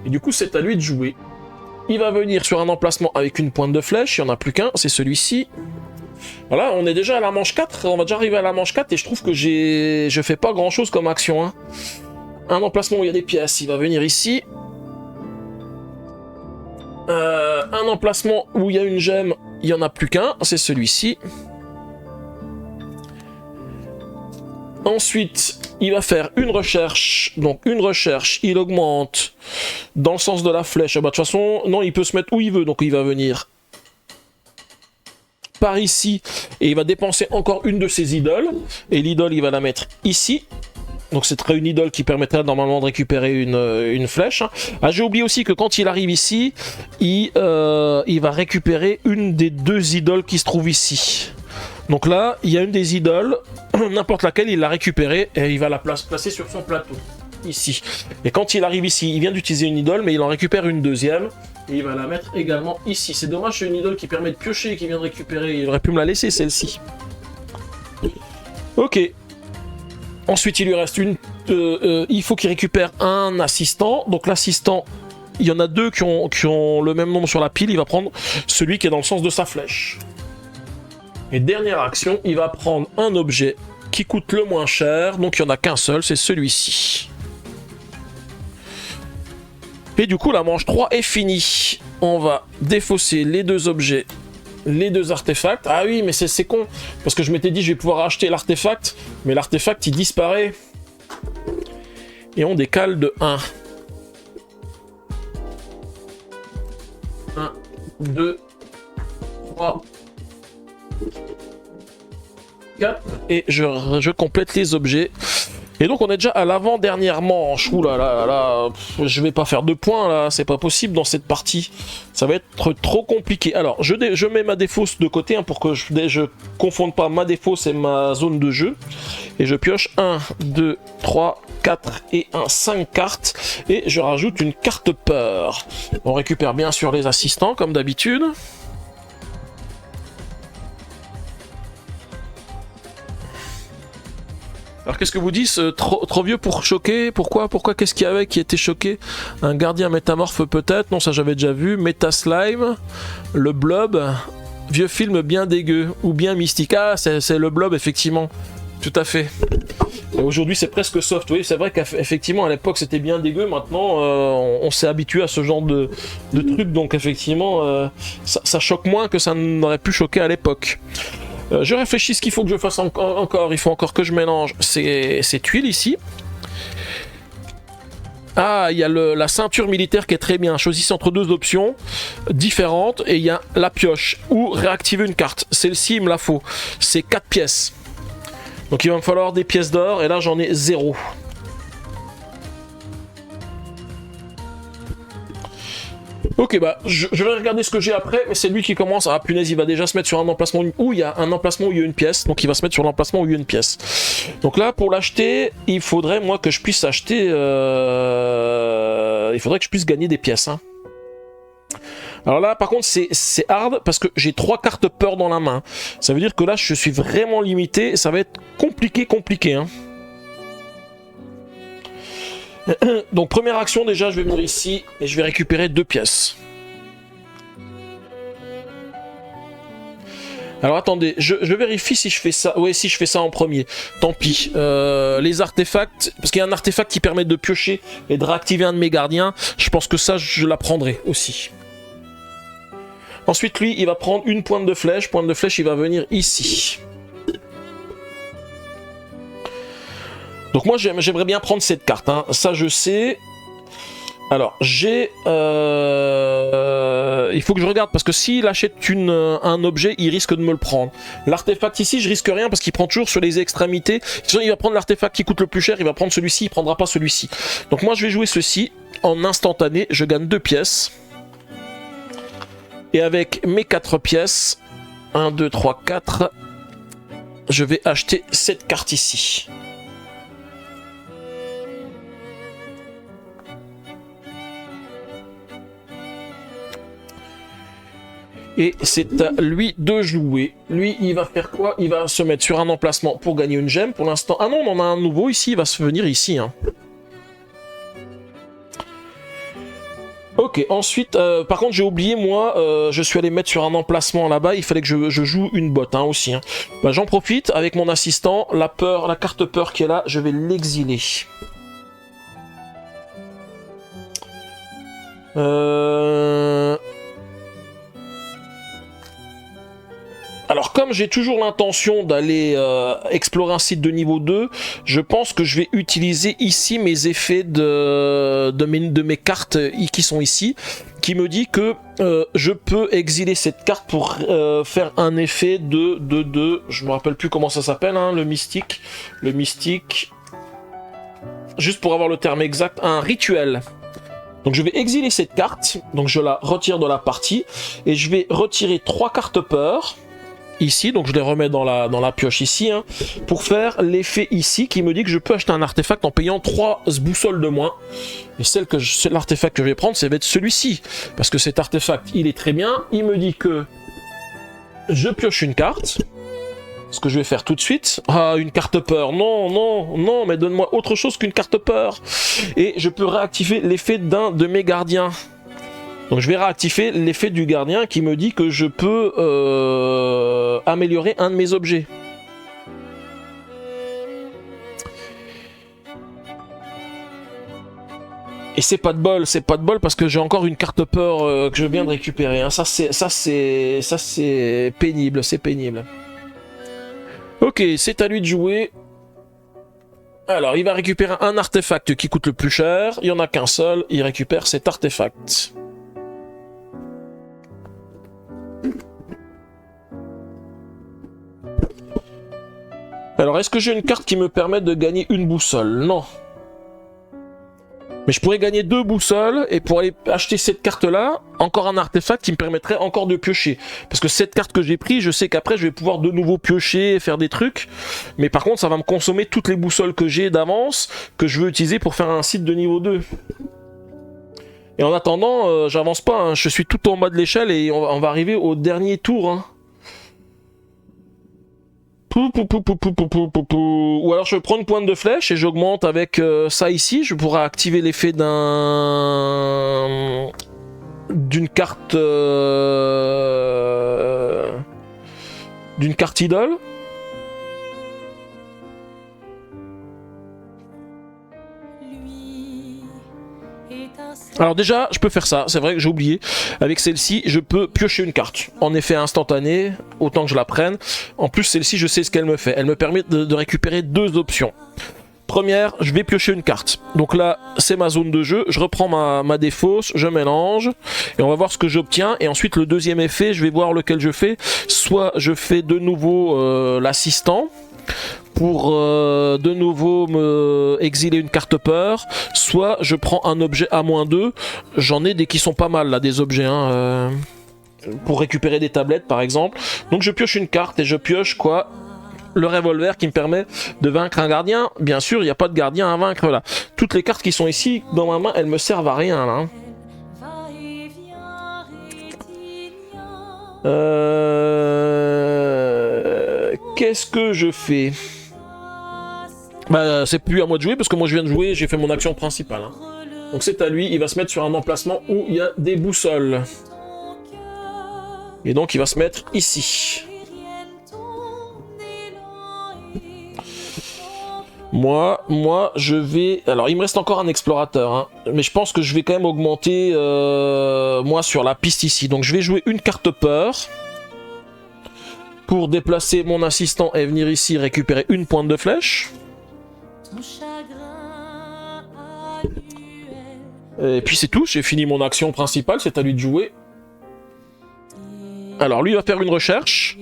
[SPEAKER 1] Et du coup c'est à lui de jouer. Il va venir sur un emplacement avec une pointe de flèche, il n'y en a plus qu'un, c'est celui-ci. Voilà, on est déjà à la manche 4, on va déjà arriver à la manche 4 et je trouve que je fais pas grand chose comme action. Hein. Un emplacement où il y a des pièces, il va venir ici. Un emplacement où il y a une gemme, il n'y en a plus qu'un, c'est celui-ci. Ensuite, il va faire une recherche. Donc une recherche, il augmente dans le sens de la flèche. Ah bah, de toute façon, non, il peut se mettre où il veut, donc il va venir par ici. Et il va dépenser encore une de ses idoles. Et l'idole, il va la mettre ici. Donc c'est une idole qui permettrait normalement de récupérer une flèche. Ah, j'ai oublié aussi que quand il arrive ici, il va récupérer une des 2 idoles qui se trouvent ici. Donc là, il y a une des idoles, n'importe laquelle, il l'a récupérée et il va la placer sur son plateau, ici. Et quand il arrive ici, il vient d'utiliser une idole, mais il en récupère une deuxième. Et il va la mettre également ici. C'est dommage, c'est une idole qui permet de piocher et qui vient de récupérer. Il aurait pu me la laisser, celle-ci. Ok. Ensuite, il lui reste une... il faut qu'il récupère un assistant. Donc l'assistant, il y en a 2 qui ont le même nombre sur la pile. Il va prendre celui qui est dans le sens de sa flèche. Et dernière action, il va prendre un objet qui coûte le moins cher. Donc il n'y en a qu'un seul, c'est celui-ci. Et du coup, la manche 3 est finie. On va défausser les 2 objets. Les 2 artefacts. Ah oui, mais c'est con. Parce que je m'étais dit, je vais pouvoir acheter l'artefact. Mais l'artefact, il disparaît. Et on décale de 1. 1, 2, 3, 4. Et je complète les objets. Et donc on est déjà à l'avant-dernière manche. Ouh là là là, je vais pas faire 2 points là, c'est pas possible dans cette partie. Ça va être trop compliqué. Alors je mets ma défausse de côté hein, pour que je confonde pas ma défausse et ma zone de jeu. Et je pioche 1, 2, 3, 4 et 5 cartes. Et je rajoute une carte peur. On récupère bien sûr les assistants comme d'habitude. Alors qu'est-ce que vous dites? Trop vieux pour choquer? Pourquoi qu'est-ce qu'il y avait qui était choqué? Un gardien métamorphe peut-être? Non, ça j'avais déjà vu. Meta Slime, le Blob, vieux film bien dégueu ou bien mystique. Ah, c'est le Blob effectivement. Tout à fait. Aujourd'hui c'est presque soft. Oui, c'est vrai qu'effectivement à l'époque c'était bien dégueu. Maintenant on s'est habitué à ce genre de truc. Donc effectivement ça choque moins que ça n'aurait pu choquer à l'époque. Je réfléchis ce qu'il faut que je fasse encore. Il faut encore que je mélange ces tuiles ici. Ah, il y a la ceinture militaire qui est très bien. Choisissez entre 2 options différentes. Et il y a la pioche ou réactiver une carte. Celle-ci, il me la faut. C'est 4 pièces. Donc il va me falloir des pièces d'or. Et là, j'en ai 0. Ok, bah je vais regarder ce que j'ai après, mais c'est lui qui commence. Ah punaise, il va déjà se mettre sur un emplacement où il y a un emplacement où il y a une pièce. Donc il va se mettre sur l'emplacement où il y a une pièce. Donc là, pour l'acheter, il faudrait moi que je puisse acheter... Il faudrait que je puisse gagner des pièces. Hein. Alors là, par contre, c'est hard parce que j'ai 3 cartes peur dans la main. Ça veut dire que là, je suis vraiment limité. Ça va être compliqué. Hein. Donc première action déjà, je vais venir ici et je vais récupérer 2 pièces. Alors attendez, je vérifie si je fais ça. Oui, si je fais ça en premier. Tant pis. Les artefacts, parce qu'il y a un artefact qui permet de piocher et de réactiver un de mes gardiens. Je pense que ça, je la prendrai aussi. Ensuite, lui, il va prendre une pointe de flèche. Pointe de flèche, il va venir ici. Donc moi j'aimerais bien prendre cette carte, hein. Ça je sais. Alors, j'ai... il faut que je regarde, parce que s'il achète un objet, il risque de me le prendre. L'artefact ici, je risque rien, parce qu'il prend toujours sur les extrémités. Il va prendre l'artefact qui coûte le plus cher, il va prendre celui-ci, il prendra pas celui-ci. Donc moi, je vais jouer ceci. En instantané, je gagne 2 pièces. Et avec mes 4 pièces, 1, 2, 3, 4, je vais acheter cette carte ici. Et c'est à lui de jouer. Lui, il va faire quoi? Il va se mettre sur un emplacement pour gagner une gemme. Pour l'instant... Ah non, on en a un nouveau ici. Il va se venir ici. Hein. Ok, ensuite... par contre, j'ai oublié, moi, je suis allé mettre sur un emplacement là-bas. Il fallait que je joue une botte hein, aussi. Hein. Bah, j'en profite avec mon assistant. La carte peur qui est là, je vais l'exiler. Alors comme j'ai toujours l'intention d'aller explorer un site de niveau 2, je pense que je vais utiliser ici mes effets de mes cartes qui sont ici, qui me dit que je peux exiler cette carte pour faire un effet de je me rappelle plus comment ça s'appelle, hein, le mystique, juste pour avoir le terme exact, un rituel. Donc je vais exiler cette carte, donc je la retire de la partie, et je vais retirer 3 cartes peur, ici, donc je les remets dans la pioche ici, hein, pour faire l'effet ici qui me dit que je peux acheter un artefact en payant 3 boussoles de moins. Et l'artefact que je vais prendre, ça va être celui-ci. Parce que cet artefact, il est très bien. Il me dit que je pioche une carte. Ce que je vais faire tout de suite. Ah, une carte peur. Non, non, non, mais donne-moi autre chose qu'une carte peur. Et je peux réactiver l'effet d'un de mes gardiens. Donc je vais réactiver l'effet du gardien qui me dit que je peux améliorer un de mes objets. Et c'est pas de bol parce que j'ai encore une carte peur que je viens de récupérer. Hein. Ça c'est pénible, c'est pénible. Ok, c'est à lui de jouer. Alors, il va récupérer un artefact qui coûte le plus cher. Il n'y en a qu'un seul, il récupère cet artefact. Alors, est-ce que j'ai une carte qui me permet de gagner une boussole? Non. Mais je pourrais gagner 2 boussoles, et pour aller acheter cette carte-là, encore un artefact qui me permettrait encore de piocher. Parce que cette carte que j'ai prise, je sais qu'après, je vais pouvoir de nouveau piocher et faire des trucs. Mais par contre, ça va me consommer toutes les boussoles que j'ai d'avance, que je veux utiliser pour faire un site de niveau 2. Et en attendant, j'avance pas, hein. Je suis tout en bas de l'échelle, et on va arriver au dernier tour, hein. Ou alors je prends une pointe de flèche et j'augmente avec ça ici. Je pourrais activer l'effet d'une carte idole. Alors déjà, je peux faire ça, c'est vrai que j'ai oublié. Avec celle-ci, je peux piocher une carte. En effet instantané, autant que je la prenne. En plus, celle-ci, je sais ce qu'elle me fait. Elle me permet de récupérer 2 options. Première, je vais piocher une carte. Donc là, c'est ma zone de jeu. Je reprends ma défausse, je mélange. Et on va voir ce que j'obtiens. Et ensuite, le deuxième effet, je vais voir lequel je fais. Soit je fais de nouveau l'assistant, pour de nouveau me exiler une carte peur, soit je prends un objet à -2, j'en ai des qui sont pas mal là, des objets, hein, pour récupérer des tablettes par exemple. Donc je pioche une carte et je pioche quoi? Le revolver qui me permet de vaincre un gardien. Bien sûr, il n'y a pas de gardien à vaincre là. Toutes les cartes qui sont ici dans ma main, elles me servent à rien là. Qu'est-ce que je fais? Bah, c'est plus à moi de jouer parce que moi je viens de jouer, j'ai fait mon action principale. Hein. Donc c'est à lui, il va se mettre sur un emplacement où il y a des boussoles. Et donc il va se mettre ici. Moi je vais... Alors il me reste encore un explorateur, hein. Mais je pense que je vais quand même augmenter moi sur la piste ici. Donc je vais jouer une carte peur pour déplacer mon assistant et venir ici récupérer une pointe de flèche. Et puis c'est tout, j'ai fini mon action principale, c'est à lui de jouer. Alors lui il va faire une recherche.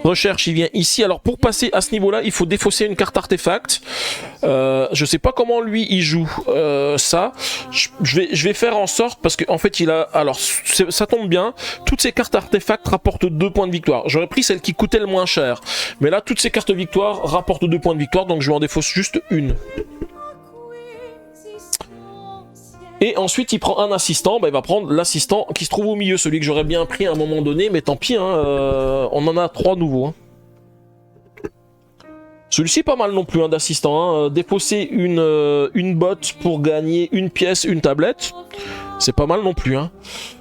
[SPEAKER 1] Recherche, il vient ici. Alors pour passer à ce niveau-là, il faut défausser une carte artefact. Je sais pas comment lui il joue ça. Je vais faire en sorte parce qu'en fait il a. Alors ça tombe bien. Toutes ces cartes artefacts rapportent 2 points de victoire. J'aurais pris celle qui coûtait le moins cher. Mais là toutes ces cartes victoire rapportent 2 points de victoire, donc je vais en défausser juste une. Et ensuite il prend un assistant, bah, il va prendre l'assistant qui se trouve au milieu, celui que j'aurais bien pris à un moment donné, mais tant pis, hein, on en a 3 nouveaux. Hein. Celui-ci est pas mal non plus hein, d'assistant, hein. Défausser une botte pour gagner une pièce, une tablette, c'est pas mal non plus. Hein.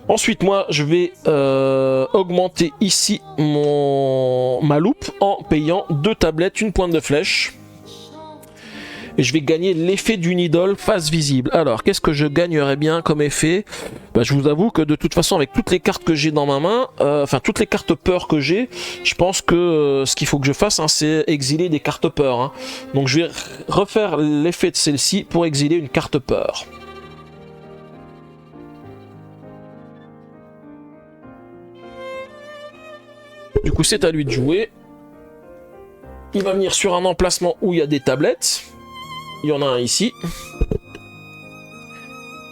[SPEAKER 1] Ensuite moi je vais augmenter ici ma loupe en payant 2 tablettes, une pointe de flèche. Et je vais gagner l'effet d'une idole face visible. Alors, qu'est-ce que je gagnerais bien comme effet? Bah, je vous avoue que de toute façon, avec toutes les cartes que j'ai dans ma main, enfin toutes les cartes peur que j'ai, je pense que ce qu'il faut que je fasse, hein, c'est exiler des cartes peur. Hein. Donc je vais refaire l'effet de celle-ci pour exiler une carte peur. Du coup, c'est à lui de jouer. Il va venir sur un emplacement où il y a des tablettes. Il y en a un ici.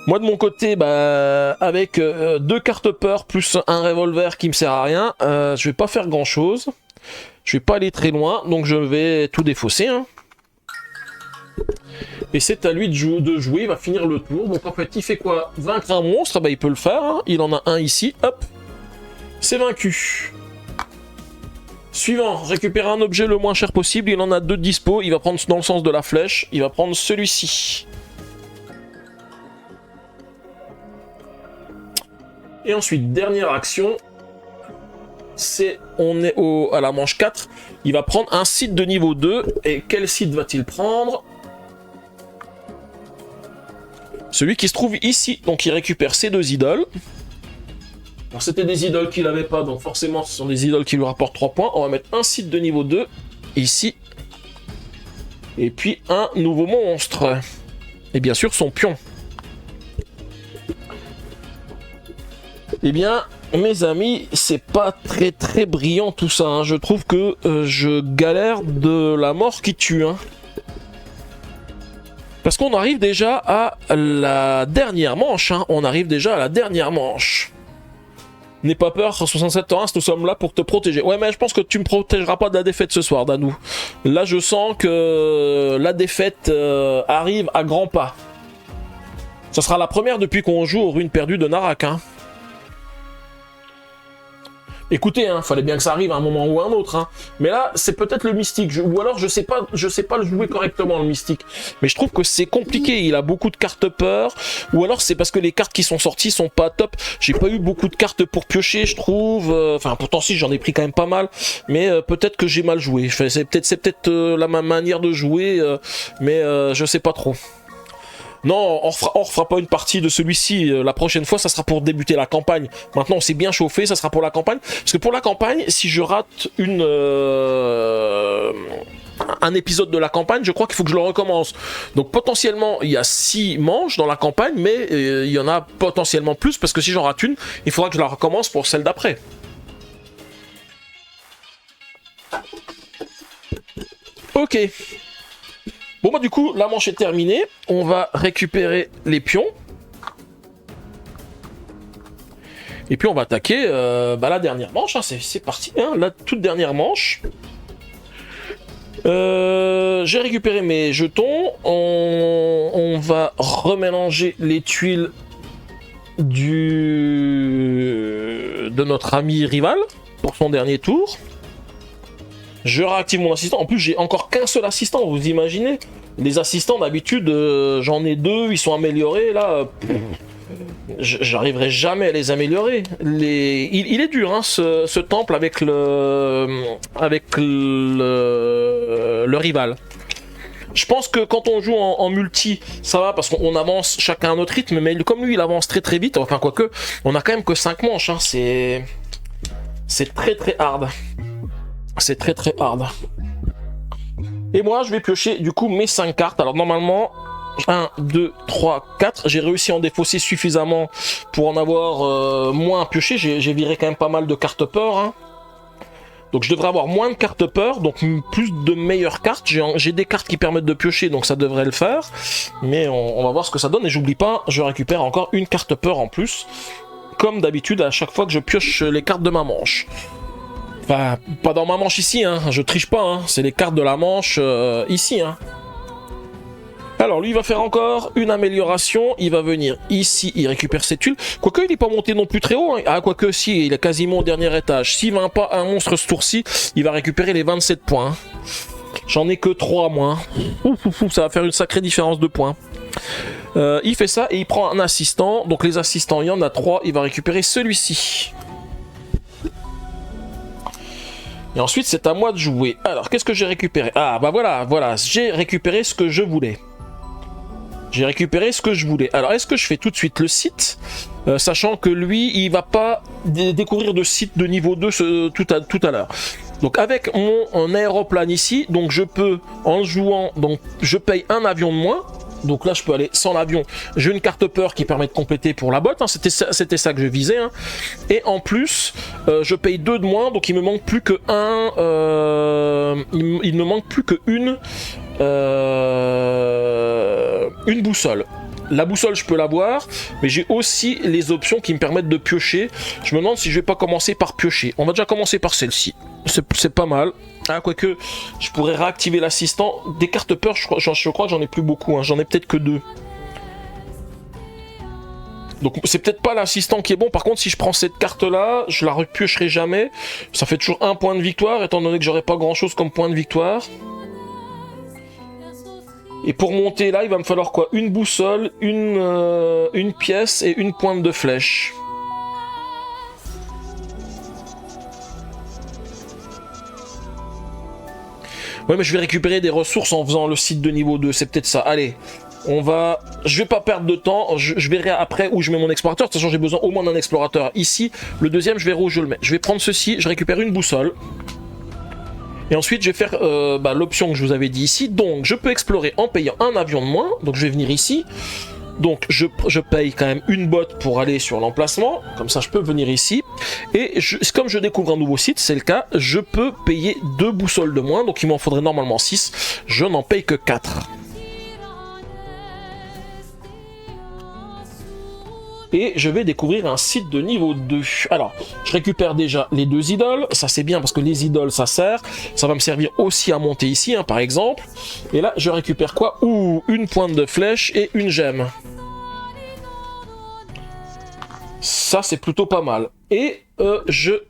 [SPEAKER 1] Moi de mon côté, bah, avec 2 cartes peur plus un revolver qui me sert à rien, je vais pas faire grand chose. Je vais pas aller très loin, donc je vais tout défausser. Hein. Et c'est à lui de jouer, il va finir le tour. Donc en fait, il fait quoi? Vaincre un monstre, bah, il peut le faire. Hein. Il en a un ici, hop. C'est vaincu. Suivant, récupérer un objet le moins cher possible, il en a 2 de dispo, il va prendre dans le sens de la flèche, il va prendre celui-ci. Et ensuite, dernière action, c'est on est à la manche 4, il va prendre un site de niveau 2, et quel site va-t-il prendre? Celui qui se trouve ici, donc il récupère ces 2 idoles. Alors c'était des idoles qu'il n'avait pas, donc forcément ce sont des idoles qui lui rapportent 3 points. On va mettre un site de niveau 2, ici. Et puis un nouveau monstre. Et bien sûr son pion. Eh bien, mes amis, c'est pas très brillant tout ça. Hein. Je trouve que je galère de la mort qui tue. Hein. Parce qu'on arrive déjà à la dernière manche. Hein. On arrive déjà à la dernière manche. N'aie pas peur, 67 ans, nous sommes là pour te protéger. Ouais, mais je pense que tu me protégeras pas de la défaite ce soir, Danou. Là, je sens que la défaite arrive à grands pas. Ça sera la première depuis qu'on joue aux ruines perdues de Narak. Hein. Écoutez, hein, fallait bien que ça arrive à un moment ou à un autre. Hein. Mais là, c'est peut-être le mystique. Ou alors, je sais pas le jouer correctement, le mystique. Mais je trouve que c'est compliqué. Il a beaucoup de cartes peur. Ou alors, c'est parce que les cartes qui sont sorties sont pas top. J'ai pas eu beaucoup de cartes pour piocher, je trouve. Enfin, pourtant, si, j'en ai pris quand même pas mal. Mais peut-être que j'ai mal joué. C'est peut-être la manière de jouer. Mais je sais pas trop. Non, on refera pas une partie de celui-ci. La prochaine fois, ça sera pour débuter la campagne. Maintenant, on s'est bien chauffé, ça sera pour la campagne. Parce que pour la campagne, si je rate un épisode de la campagne, je crois qu'il faut que je le recommence. Donc potentiellement, il y a 6 manches dans la campagne, mais il y en a potentiellement plus, parce que si j'en rate une, il faudra que je la recommence pour celle d'après. Ok. Bon bah du coup, la manche est terminée. On va récupérer les pions. Et puis on va attaquer la dernière manche. Hein. C'est parti, hein, la toute dernière manche. J'ai récupéré mes jetons. On va remélanger les tuiles de notre ami rival pour son dernier tour. Je réactive mon assistant. En plus, j'ai encore qu'un seul assistant, vous imaginez? Les assistants, d'habitude, j'en ai 2, ils sont améliorés. Là, j'arriverai jamais à les améliorer. Il est dur, hein, ce temple avec le rival. Je pense que quand on joue en multi, ça va parce qu'on avance chacun à notre rythme, mais comme lui, il avance très vite, enfin quoique, on a quand même que 5 manches. Hein, c'est très hard. C'est très hard. Et moi, je vais piocher du coup mes 5 cartes. Alors normalement, 1, 2, 3, 4. J'ai réussi à en défausser suffisamment pour en avoir moins à piocher. J'ai viré quand même pas mal de cartes peur. Hein. Donc je devrais avoir moins de cartes peur, donc plus de meilleures cartes. J'ai des cartes qui permettent de piocher, donc ça devrait le faire. Mais on va voir ce que ça donne. Et j'oublie pas, je récupère encore une carte peur en plus. Comme d'habitude, à chaque fois que je pioche les cartes de ma manche. Enfin, pas dans ma manche ici, hein. Je triche pas. Hein. C'est les cartes de la manche ici. Hein. Alors lui il va faire encore une amélioration, il va venir ici, il récupère ses tuiles, quoique il n'est pas monté non plus très haut, hein. Ah quoique si, il est quasiment au dernier étage, s'il va pas un monstre ce tour-ci, il va récupérer les 27 points. J'en ai que 3 moi, ça va faire une sacrée différence de points. Il fait ça et il prend un assistant, donc les assistants il y en a 3, il va récupérer celui-ci. Et ensuite c'est à moi de jouer. Alors qu'est-ce que j'ai récupéré? Ah bah voilà, j'ai récupéré ce que je voulais. J'ai récupéré ce que je voulais. Alors, est-ce que je fais tout de suite le site, sachant que lui, il va pas découvrir de site de niveau 2 tout à l'heure. Donc, avec mon aéroplane ici, donc je peux, en jouant, donc je paye un avion de moins. Donc là, je peux aller sans l'avion. J'ai une carte peur qui permet de compléter pour la botte. Hein. C'était ça que je visais. Hein. Et en plus, je paye 2 de moins. Donc il me manque plus que il me manque plus que une boussole. La boussole, je peux l'avoir, mais j'ai aussi les options qui me permettent de piocher. Je me demande si je vais pas commencer par piocher. On va déjà commencer par celle-ci. C'est pas mal. Ah, quoique, je pourrais réactiver l'assistant. Des cartes peur, je crois que j'en ai plus beaucoup. Hein. J'en ai peut-être que 2. Donc c'est peut-être pas l'assistant qui est bon. Par contre, si je prends cette carte-là, je la repiocherai jamais. Ça fait toujours un point de victoire, étant donné que j'aurai pas grand-chose comme point de victoire. Et pour monter là, il va me falloir quoi? Une boussole, une pièce et une pointe de flèche. Ouais, mais je vais récupérer des ressources en faisant le site de niveau 2, c'est peut-être ça. Allez, on va... Je vais pas perdre de temps, je verrai après où je mets mon explorateur. De toute façon, j'ai besoin au moins d'un explorateur ici. Le deuxième, je verrai où je le mets. Je vais prendre ceci, je récupère une boussole. Et ensuite, je vais faire l'option que je vous avais dit ici. Donc, je peux explorer en payant un avion de moins. Donc, je vais venir ici. Donc, je paye quand même une botte pour aller sur l'emplacement. Comme ça, je peux venir ici. Et comme je découvre un nouveau site, c'est le cas, je peux payer 2 boussoles de moins. Donc, il m'en faudrait normalement 6. Je n'en paye que 4. Et je vais découvrir un site de niveau 2. Alors, je récupère déjà les 2 idoles. Ça, c'est bien parce que les idoles, ça sert. Ça va me servir aussi à monter ici, hein, par exemple. Et là, je récupère quoi? Ouh, une pointe de flèche et une gemme. Ça, c'est plutôt pas mal. Et je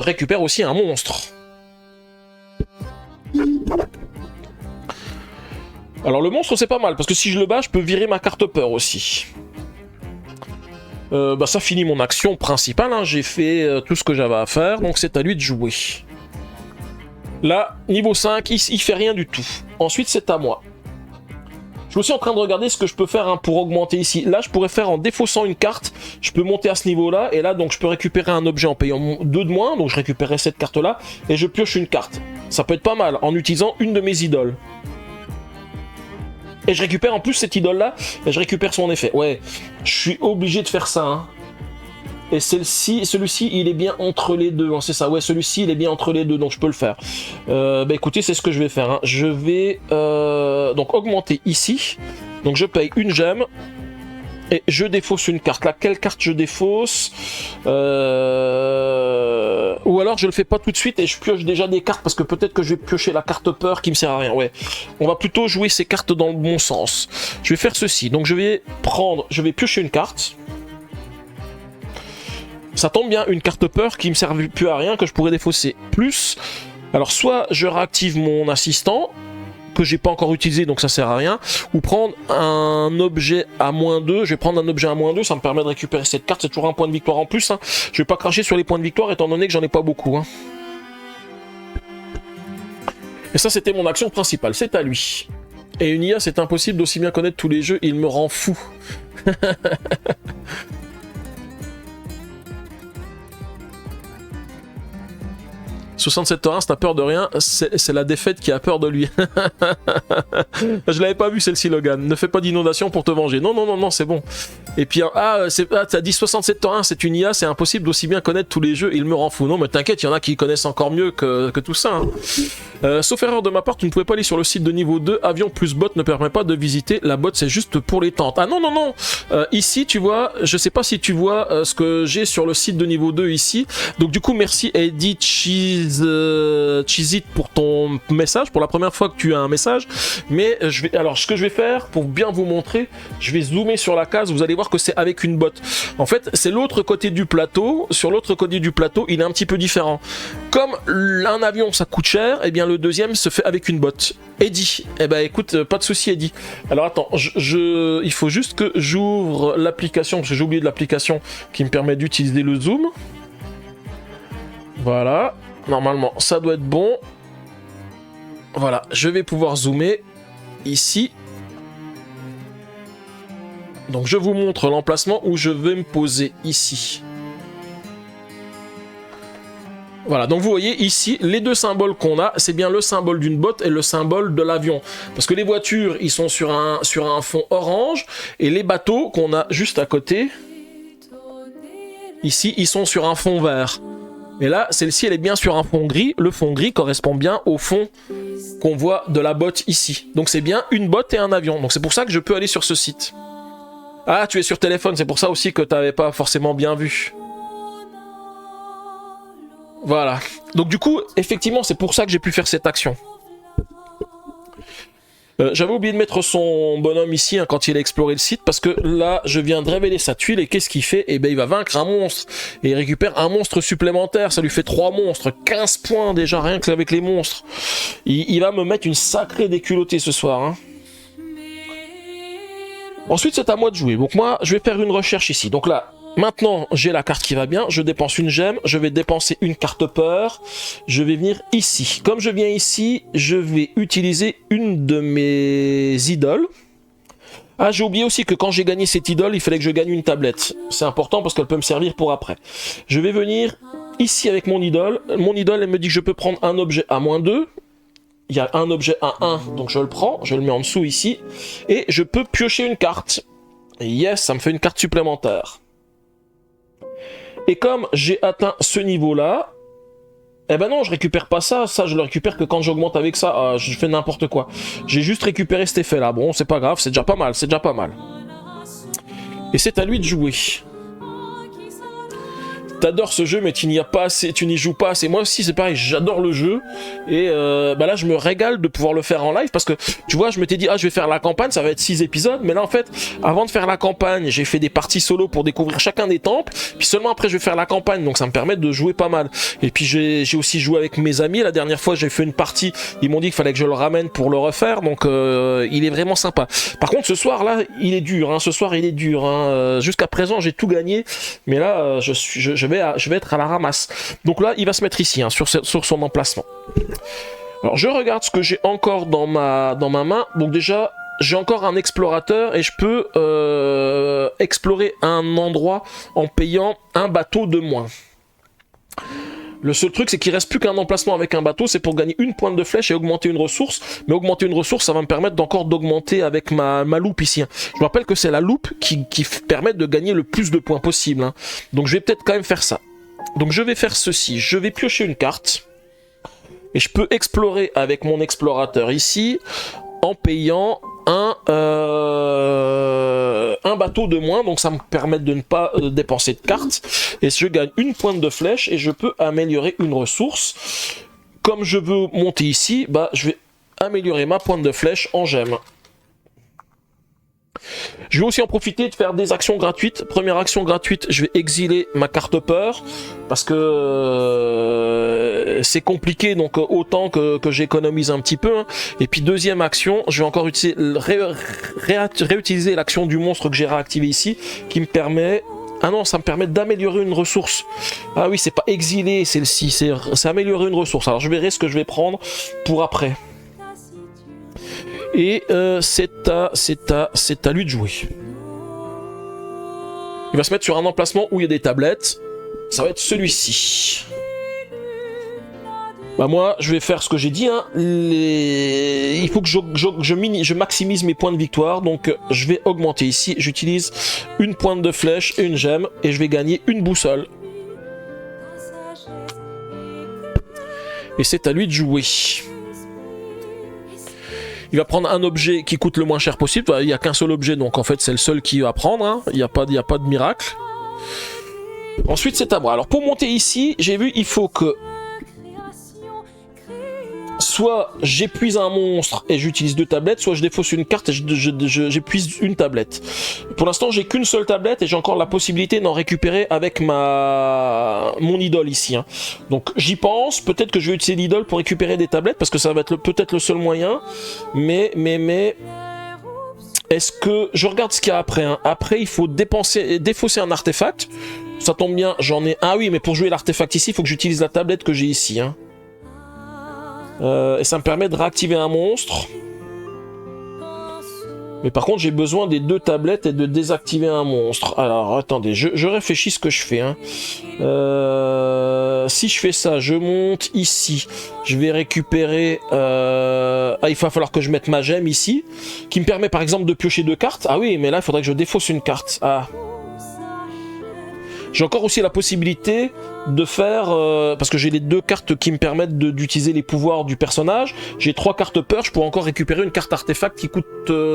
[SPEAKER 1] récupère aussi un monstre. Alors, le monstre, c'est pas mal. Parce que si je le bats, je peux virer ma carte peur aussi. Ça finit mon action principale, hein. J'ai fait tout ce que j'avais à faire, donc c'est à lui de jouer. Là, niveau 5, il fait rien du tout. Ensuite, c'est à moi. Je suis aussi en train de regarder ce que je peux faire hein, pour augmenter ici. Là, je pourrais faire en défaussant une carte, je peux monter à ce niveau-là, et là, donc, je peux récupérer un objet en payant 2 de moins, donc je récupérerai cette carte-là, et je pioche une carte. Ça peut être pas mal, en utilisant une de mes idoles. Et je récupère en plus cette idole-là, et je récupère son effet. Ouais, je suis obligé de faire ça. Hein. Et celui-ci, il est bien entre les deux. Hein, c'est ça, ouais, celui-ci, il est bien entre les deux, donc je peux le faire. Écoutez, c'est ce que je vais faire. Hein. Je vais donc augmenter ici. Donc je paye une gemme. Et je défausse une carte. Là, quelle carte je défausse ou alors je le fais pas tout de suite et je pioche déjà des cartes parce que peut-être que je vais piocher la carte peur qui me sert à rien. Ouais, on va plutôt jouer ces cartes dans le bon sens. Je vais faire ceci. Donc je vais piocher une carte. Ça tombe bien, une carte peur qui me sert plus à rien que je pourrais défausser. Plus, alors soit je réactive mon assistant que j'ai pas encore utilisé donc ça sert à rien, ou prendre un objet à -2, je vais prendre un objet à -2, ça me permet de récupérer cette carte, c'est toujours un point de victoire en plus, hein. Je vais pas cracher sur les points de victoire étant donné que j'en ai pas beaucoup. Hein. Et ça c'était mon action principale, c'est à lui. Et une IA c'est impossible d'aussi bien connaître tous les jeux, il me rend fou. 67 Torrens, t'as peur de rien, c'est la défaite qui a peur de lui. Je l'avais pas vu celle-ci, Logan. Ne fais pas d'inondation pour te venger. Non, non, non, non, c'est bon. Et puis, t'as dit 67 Torrens, c'est une IA, c'est impossible d'aussi bien connaître tous les jeux, il me rend fou. Non, mais t'inquiète, il y en a qui connaissent encore mieux que tout ça. Hein. Sauf erreur de ma part, tu ne pouvais pas aller sur le site de niveau 2. Avion plus bot ne permet pas de visiter. La bot, c'est juste pour les tentes. Ah non, non, non. Ici, tu vois, je sais pas si tu vois ce que j'ai sur le site de niveau 2 ici. Donc, du coup, merci Eddie Cheezit pour ton message, pour la première fois que tu as un message. Mais alors, ce que je vais faire pour bien vous montrer, je vais zoomer sur la case. Vous allez voir que c'est avec une bot. En fait, c'est l'autre côté du plateau. Sur l'autre côté du plateau, il est un petit peu différent. Comme un avion, ça coûte cher, et bien le deuxième se fait avec une bot. Eddie, eh ben écoute, pas de souci, Eddie. Alors attends, il faut juste que j'ouvre l'application, parce que j'ai oublié de l'application qui me permet d'utiliser le zoom. Voilà, normalement ça doit être bon. Voilà, je vais pouvoir zoomer ici. Donc je vous montre l'emplacement où je vais me poser ici. Voilà, donc vous voyez ici, les deux symboles qu'on a, c'est bien le symbole d'une botte et le symbole de l'avion. Parce que les voitures, ils sont sur un fond orange, et les bateaux qu'on a juste à côté, ici, ils sont sur un fond vert. Et là, celle-ci, elle est bien sur un fond gris. Le fond gris correspond bien au fond qu'on voit de la botte ici. Donc c'est bien une botte et un avion. Donc c'est pour ça que je peux aller sur ce site. Ah, tu es sur téléphone, c'est pour ça aussi que tu n'avais pas forcément bien vu. Voilà. Donc du coup, effectivement, c'est pour ça que j'ai pu faire cette action. J'avais oublié de mettre son bonhomme ici hein, quand il a exploré le site, parce que là, je viens de révéler sa tuile, et qu'est-ce qu'il fait? Eh ben, il va vaincre un monstre, et il récupère un monstre supplémentaire, ça lui fait 3 monstres, 15 points déjà, rien qu'avec les monstres. Il va me mettre une sacrée déculottée ce soir. Hein. Ensuite, c'est à moi de jouer. Donc moi, je vais faire une recherche ici. Donc là, maintenant, j'ai la carte qui va bien. Je dépense une gemme. Je vais dépenser une carte peur. Je vais venir ici. Comme je viens ici, je vais utiliser une de mes idoles. Ah, j'ai oublié aussi que quand j'ai gagné cette idole, il fallait que je gagne une tablette. C'est important parce qu'elle peut me servir pour après. Je vais venir ici avec mon idole. Mon idole, elle me dit que je peux prendre un objet à -2. Il y a un objet à 1, donc je le prends, je le mets en dessous ici, et je peux piocher une carte. Et yes, ça me fait une carte supplémentaire. Et comme j'ai atteint ce niveau-là, eh ben non, je récupère pas ça, ça je le récupère que quand j'augmente avec ça, je fais n'importe quoi. J'ai juste récupéré cet effet-là, bon, c'est pas grave, c'est déjà pas mal, c'est déjà pas mal. Et c'est à lui de jouer. T'adores ce jeu mais tu n'y as pas assez, tu n'y joues pas assez. Moi aussi c'est pareil, j'adore le jeu et bah là je me régale de pouvoir le faire en live parce que tu vois je m'étais dit ah je vais faire la campagne, ça va être 6 épisodes, mais là en fait avant de faire la campagne j'ai fait des parties solo pour découvrir chacun des temples, puis seulement après je vais faire la campagne, donc ça me permet de jouer pas mal. Et puis j'ai aussi joué avec mes amis, la dernière fois j'ai fait une partie, ils m'ont dit qu'il fallait que je le ramène pour le refaire, donc il est vraiment sympa. Par contre ce soir là il est dur, hein. Ce soir il est dur, hein. Jusqu'à présent j'ai tout gagné, mais là je vais être à la ramasse. Donc là, il va se mettre ici, hein, sur son emplacement. Alors, je regarde ce que j'ai encore dans ma main. Donc déjà, j'ai encore un explorateur et je peux explorer un endroit en payant un bateau de moins. Le seul truc, c'est qu'il reste plus qu'un emplacement avec un bateau, c'est pour gagner une pointe de flèche et augmenter une ressource. Mais augmenter une ressource, ça va me permettre d'encore d'augmenter avec ma loupe ici. Hein. Je vous rappelle que c'est la loupe qui permet de gagner le plus de points possible. Hein. Donc je vais peut-être quand même faire ça. Donc je vais faire ceci, je vais piocher une carte. Et je peux explorer avec mon explorateur ici, en payant un bateau de moins, donc ça me permet de ne pas dépenser de cartes, et je gagne une pointe de flèche, et je peux améliorer une ressource. Comme je veux monter ici, bah, je vais améliorer ma pointe de flèche en gemme. Je vais aussi en profiter de faire des actions gratuites. Première action gratuite, je vais exiler ma carte peur, parce que c'est compliqué, donc autant que j'économise un petit peu. Hein. Et puis deuxième action, je vais encore réutiliser l'action du monstre que j'ai réactivé ici, qui me permet... Ah non, ça me permet d'améliorer une ressource. Ah oui, c'est pas exiler celle-ci, c'est améliorer une ressource. Alors je verrai ce que je vais prendre pour après. Et c'est à lui de jouer. Il va se mettre sur un emplacement où il y a des tablettes. Ça va être celui-ci. Bah moi, je vais faire ce que j'ai dit, hein. Il faut que je maximise mes points de victoire, donc je vais augmenter ici, j'utilise une pointe de flèche et une gemme, et je vais gagner une boussole. Et c'est à lui de jouer. Il va prendre un objet qui coûte le moins cher possible, il n'y a qu'un seul objet, donc en fait c'est le seul qui va prendre, hein. Il n'y a pas de miracle. Ensuite c'est à moi. Alors pour monter ici, j'ai vu, il faut que soit j'épuise un monstre et j'utilise 2 tablettes, soit je défausse une carte et j'épuise une tablette. Pour l'instant, j'ai qu'une seule tablette et j'ai encore la possibilité d'en récupérer avec mon idole ici, hein. Donc j'y pense, peut-être que je vais utiliser l'idole pour récupérer des tablettes parce que ça va être peut-être le seul moyen. Mais est-ce que je regarde ce qu'il y a après, hein. Après, il faut défausser un artefact. Ça tombe bien, j'en ai. Ah oui, mais pour jouer l'artefact ici, il faut que j'utilise la tablette que j'ai ici, hein. Et ça me permet de réactiver un monstre. Mais par contre j'ai besoin des 2 tablettes et de désactiver un monstre. Alors attendez, je réfléchis ce que je fais, hein. Si je fais ça, je monte ici. Je vais récupérer... il va falloir que je mette ma gemme ici. Qui me permet par exemple de piocher 2 cartes. Ah oui, mais là il faudrait que je défausse une carte. Ah. J'ai encore aussi la possibilité de faire, parce que j'ai les 2 cartes qui me permettent d'utiliser les pouvoirs du personnage, j'ai 3 cartes peur, je pourrais encore récupérer une carte artefact qui coûte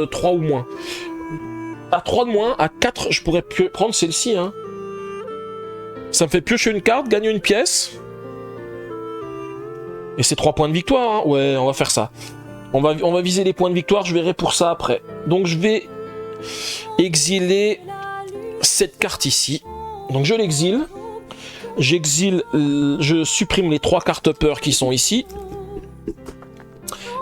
[SPEAKER 1] 3 ou moins. À 3 de moins, à 4, je pourrais prendre celle-ci, hein. Ça me fait piocher une carte, gagner une pièce. Et c'est 3 points de victoire, hein. Ouais, on va faire ça. On va viser les points de victoire, je verrai pour ça après. Donc je vais exiler cette carte ici. Donc je l'exile, je supprime les 3 cartes peur qui sont ici,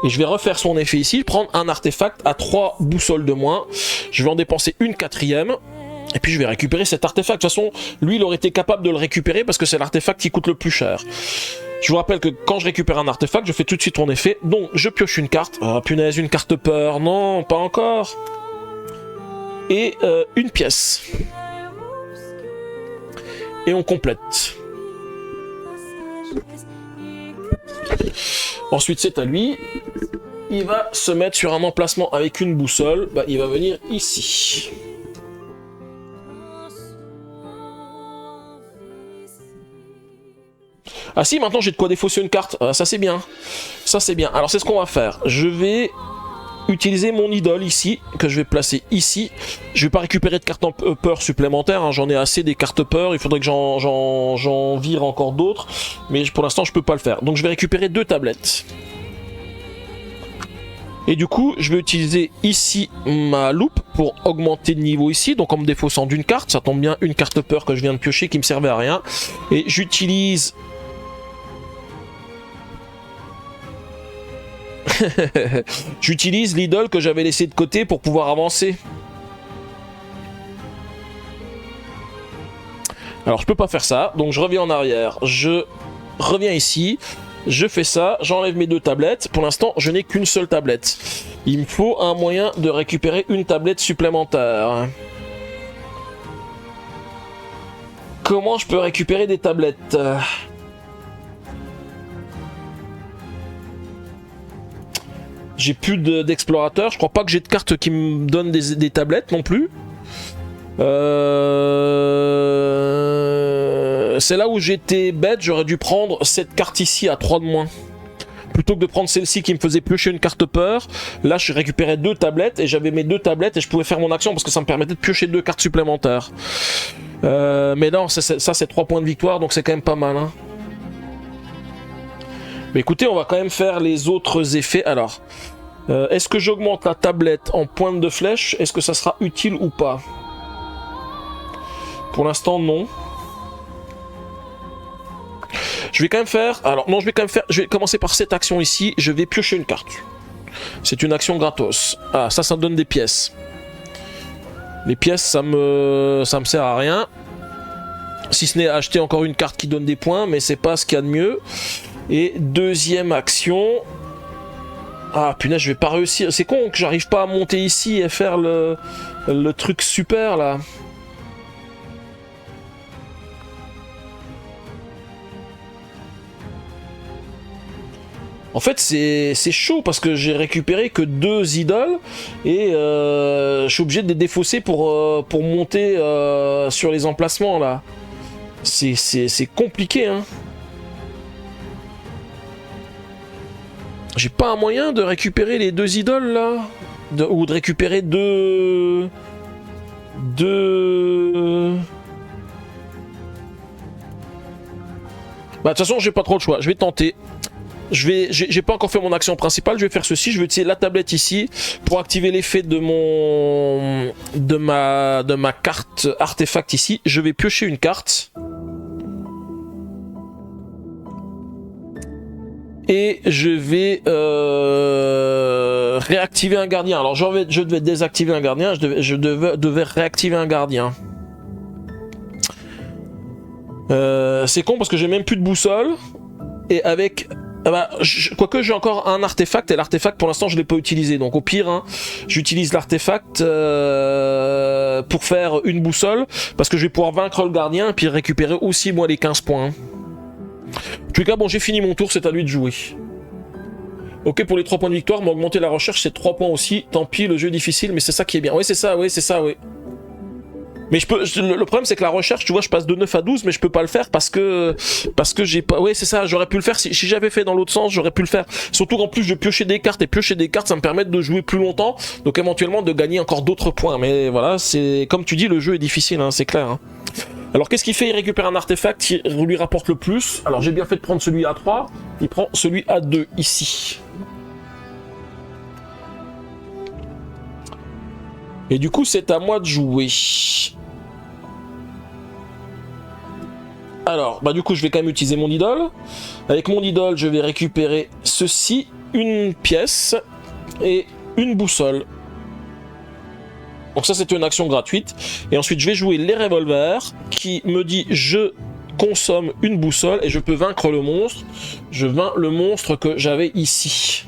[SPEAKER 1] et je vais refaire son effet ici, prendre un artefact à 3 boussoles de moins, je vais en dépenser une 4e, et puis je vais récupérer cet artefact. De toute façon, lui il aurait été capable de le récupérer parce que c'est l'artefact qui coûte le plus cher. Je vous rappelle que quand je récupère un artefact, je fais tout de suite mon effet, donc je pioche une carte, ah punaise, une carte peur, non, pas encore, et une pièce. Et on complète. Ensuite c'est à lui. Il va se mettre sur un emplacement avec une boussole. Bah, il va venir ici. Ah si, maintenant j'ai de quoi défausser une carte. Ça c'est bien. Ça c'est bien. Alors c'est ce qu'on va faire. Je vais utiliser mon idole ici, que je vais placer ici. Je vais pas récupérer de cartes peur supplémentaires, hein. J'en ai assez des cartes peur, il faudrait que j'en vire encore d'autres, mais pour l'instant je peux pas le faire. Donc je vais récupérer 2 tablettes. Et du coup, je vais utiliser ici ma loupe pour augmenter de niveau ici, donc en me défaussant d'une carte, ça tombe bien, une carte peur que je viens de piocher qui me servait à rien. Et j'utilise... J'utilise l'idole que j'avais laissé de côté pour pouvoir avancer. Alors je peux pas faire ça, donc je reviens en arrière. Je reviens ici, je fais ça, j'enlève mes 2 tablettes. Pour l'instant, je n'ai qu'une seule tablette. Il me faut un moyen de récupérer une tablette supplémentaire. Comment je peux récupérer des tablettes ? J'ai plus d'explorateur, je crois pas que j'ai de cartes qui me donnent des tablettes non plus. C'est là où j'étais bête, j'aurais dû prendre cette carte ici à 3 de moins. Plutôt que de prendre celle-ci qui me faisait piocher une carte peur, là je récupérais 2 tablettes et j'avais mes 2 tablettes et je pouvais faire mon action parce que ça me permettait de piocher 2 cartes supplémentaires. Mais non, ça c'est 3 points de victoire, donc c'est quand même pas mal, hein. Mais écoutez, on va quand même faire les autres effets. Alors, est-ce que j'augmente la tablette en pointe de flèche? Est-ce que ça sera utile ou pas? Pour l'instant, non. Je vais quand même faire... Alors, non, je vais commencer par cette action ici. Je vais piocher une carte. C'est une action gratos. Ah, ça me donne des pièces. Les pièces, ça me sert à rien. Si ce n'est acheter encore une carte qui donne des points, mais c'est pas ce qu'il y a de mieux. Et deuxième action... Ah punaise, je vais pas réussir. C'est con que j'arrive pas à monter ici et faire le truc super là. En fait, c'est chaud parce que j'ai récupéré que 2 idoles et je suis obligé de les défausser pour monter sur les emplacements là. C'est compliqué, hein. J'ai pas un moyen de récupérer les 2 idoles là, ou de récupérer deux. Bah de toute façon j'ai pas trop le choix, je vais tenter. J'ai pas encore fait mon action principale, je vais faire ceci, je vais utiliser la tablette ici pour activer l'effet de ma carte artefact ici. Je vais piocher une carte. Et je vais réactiver un gardien. Alors je devais désactiver un gardien, je devais réactiver un gardien. C'est con parce que j'ai même plus de boussole. Et avec... quoique j'ai encore un artefact, et l'artefact pour l'instant je ne l'ai pas utilisé. Donc au pire, hein, j'utilise l'artefact pour faire une boussole. Parce que je vais pouvoir vaincre le gardien et puis récupérer aussi moi les 15 points. En tout cas, bon, j'ai fini mon tour, c'est à lui de jouer. Ok, pour les 3 points de victoire, mais augmenter la recherche, c'est 3 points aussi. Tant pis, le jeu est difficile, mais c'est ça qui est bien. Oui, c'est ça, oui, c'est ça, oui. Mais le problème, c'est que la recherche, tu vois, je passe de 9 à 12, mais je peux pas le faire parce que j'ai pas... Oui, c'est ça, j'aurais pu le faire. Si j'avais fait dans l'autre sens, j'aurais pu le faire. Surtout qu'en plus, je piochais des cartes, et piocher des cartes, ça me permet de jouer plus longtemps. Donc éventuellement, de gagner encore d'autres points. Mais voilà, c'est... Comme tu dis, le jeu est difficile, hein, c'est clair, hein. Alors qu'est-ce qu'il fait? Il récupère un artefact qui lui rapporte le plus. Alors j'ai bien fait de prendre celui à 3. Il prend celui à 2 ici. Et du coup c'est à moi de jouer. Alors bah du coup je vais quand même utiliser mon idole. Avec mon idole je vais récupérer ceci, une pièce et une boussole. Donc ça c'est une action gratuite. Et ensuite je vais jouer les revolvers qui me dit je consomme une boussole et je peux vaincre le monstre. Je vains le monstre que j'avais ici.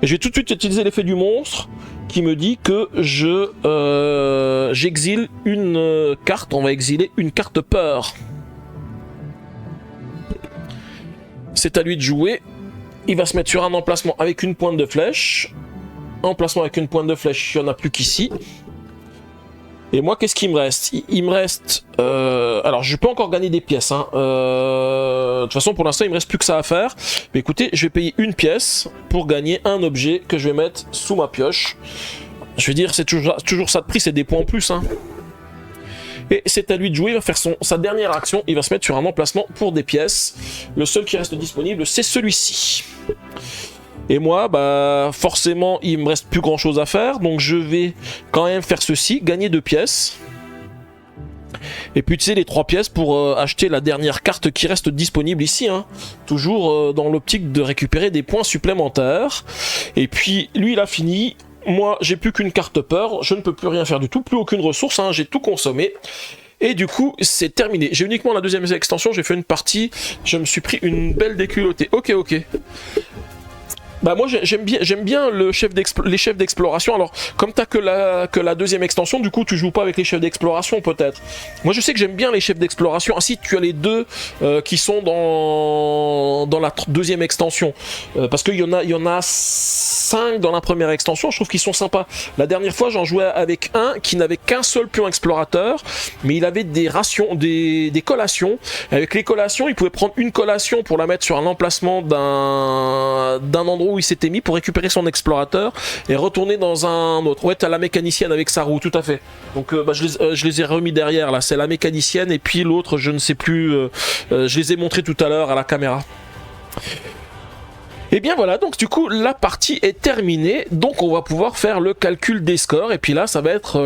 [SPEAKER 1] Et je vais tout de suite utiliser l'effet du monstre qui me dit que j'exile une carte. On va exiler une carte peur. C'est à lui de jouer. Il va se mettre sur un emplacement avec une pointe de flèche. Emplacement avec une pointe de flèche, il n'y en a plus qu'ici. Et moi, qu'est-ce qu'il me reste? Il me reste... alors, je peux encore gagner des pièces. Hein. De toute façon, pour l'instant, il me reste plus que ça à faire. Mais écoutez, je vais payer une pièce pour gagner un objet que je vais mettre sous ma pioche. Je veux dire, c'est toujours ça de prix, c'est des points en plus. Hein. Et c'est à lui de jouer, il va faire sa dernière action. Il va se mettre sur un emplacement pour des pièces. Le seul qui reste disponible, c'est celui-ci. Et moi, bah forcément, il me reste plus grand chose à faire, donc je vais quand même faire ceci, gagner 2 pièces. Et puis utiliser les 3 pièces pour acheter la dernière carte qui reste disponible ici, hein. Toujours dans l'optique de récupérer des points supplémentaires. Et puis lui, il a fini. Moi, j'ai plus qu'une carte peur, je ne peux plus rien faire du tout, plus aucune ressource, hein, j'ai tout consommé. Et du coup, c'est terminé. J'ai uniquement la deuxième extension, j'ai fait une partie, je me suis pris une belle déculottée. Ok. Bah moi j'aime bien les chefs d'exploration. Alors comme t'as que la deuxième extension, du coup tu joues pas avec les chefs d'exploration peut-être. Moi je sais que j'aime bien les chefs d'exploration. Ainsi tu as les deux qui sont dans la deuxième extension. Parce qu'il y en a 5 dans la première extension, je trouve qu'ils sont sympas. La dernière fois j'en jouais avec un qui n'avait qu'un seul pion explorateur, mais il avait des rations, des collations. Avec les collations, il pouvait prendre une collation pour la mettre sur un emplacement d'un endroit où il s'était mis pour récupérer son explorateur et retourner dans un autre. Ouais, t'as la mécanicienne avec sa roue, tout à fait. Donc je les ai remis derrière là, c'est la mécanicienne et puis l'autre, je ne sais plus, je les ai montrés tout à l'heure à la caméra. Et bien voilà, donc du coup la partie est terminée, donc on va pouvoir faire le calcul des scores, et puis là ça va être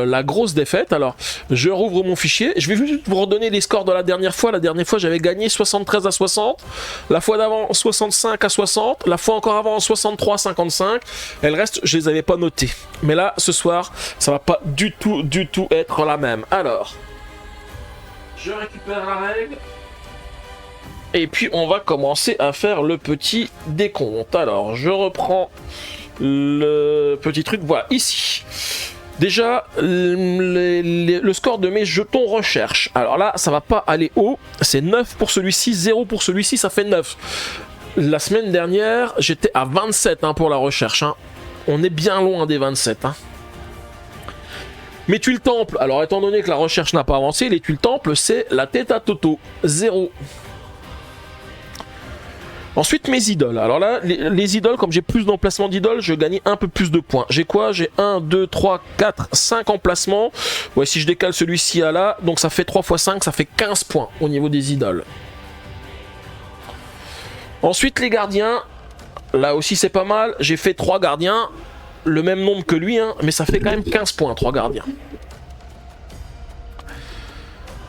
[SPEAKER 1] la grosse défaite. Alors je rouvre mon fichier, je vais juste vous redonner les scores de la dernière fois j'avais gagné 73 à 60, la fois d'avant 65 à 60, la fois encore avant 63 à 55, et le reste je les avais pas notés. Mais là ce soir ça va pas du tout être la même. Alors, je récupère la règle. Et puis on va commencer à faire le petit décompte. Alors je reprends le petit truc, voilà, ici. Déjà, le score de mes jetons recherche. Alors là, ça va pas aller haut, c'est 9 pour celui-ci, 0 pour celui-ci, ça fait 9. La semaine dernière, j'étais à 27 hein, pour la recherche. Hein. On est bien loin des 27. Hein. Mes tuiles temples, alors étant donné que la recherche n'a pas avancé, les tuiles temples, c'est la tête à Toto, 0. Ensuite, mes idoles. Alors là, les idoles, comme j'ai plus d'emplacements d'idoles, je gagne un peu plus de points. J'ai quoi? J'ai 1, 2, 3, 4, 5 emplacements. Ouais, si je décale celui-ci à là, donc ça fait 3 x 5, ça fait 15 points au niveau des idoles. Ensuite, les gardiens. Là aussi, c'est pas mal. J'ai fait 3 gardiens. Le même nombre que lui, hein, mais ça fait quand même 15 points, 3 gardiens.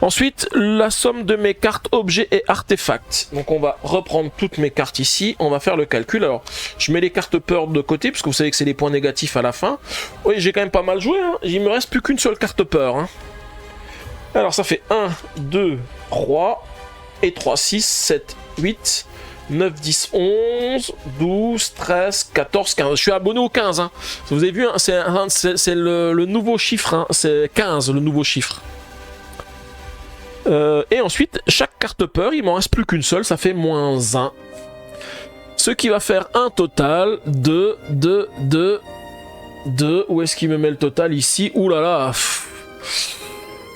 [SPEAKER 1] Ensuite, la somme de mes cartes objets et artefacts. Donc on va reprendre toutes mes cartes ici, on va faire le calcul. Alors, je mets les cartes peur de côté, parce que vous savez que c'est les points négatifs à la fin. Oui, j'ai quand même pas mal joué, hein. Il me reste plus qu'une seule carte peur. Hein. Alors ça fait 1, 2, 3, et 3, 6, 7, 8, 9, 10, 11, 12, 13, 14, 15. Je suis abonné au 15. Hein. Vous avez vu, hein, c'est le nouveau chiffre, hein. C'est 15 le nouveau chiffre. Et ensuite, chaque carte peur, il m'en reste plus qu'une seule, ça fait -1. Ce qui va faire un total de 2. Où est-ce qu'il me met le total ici? Ouh là là.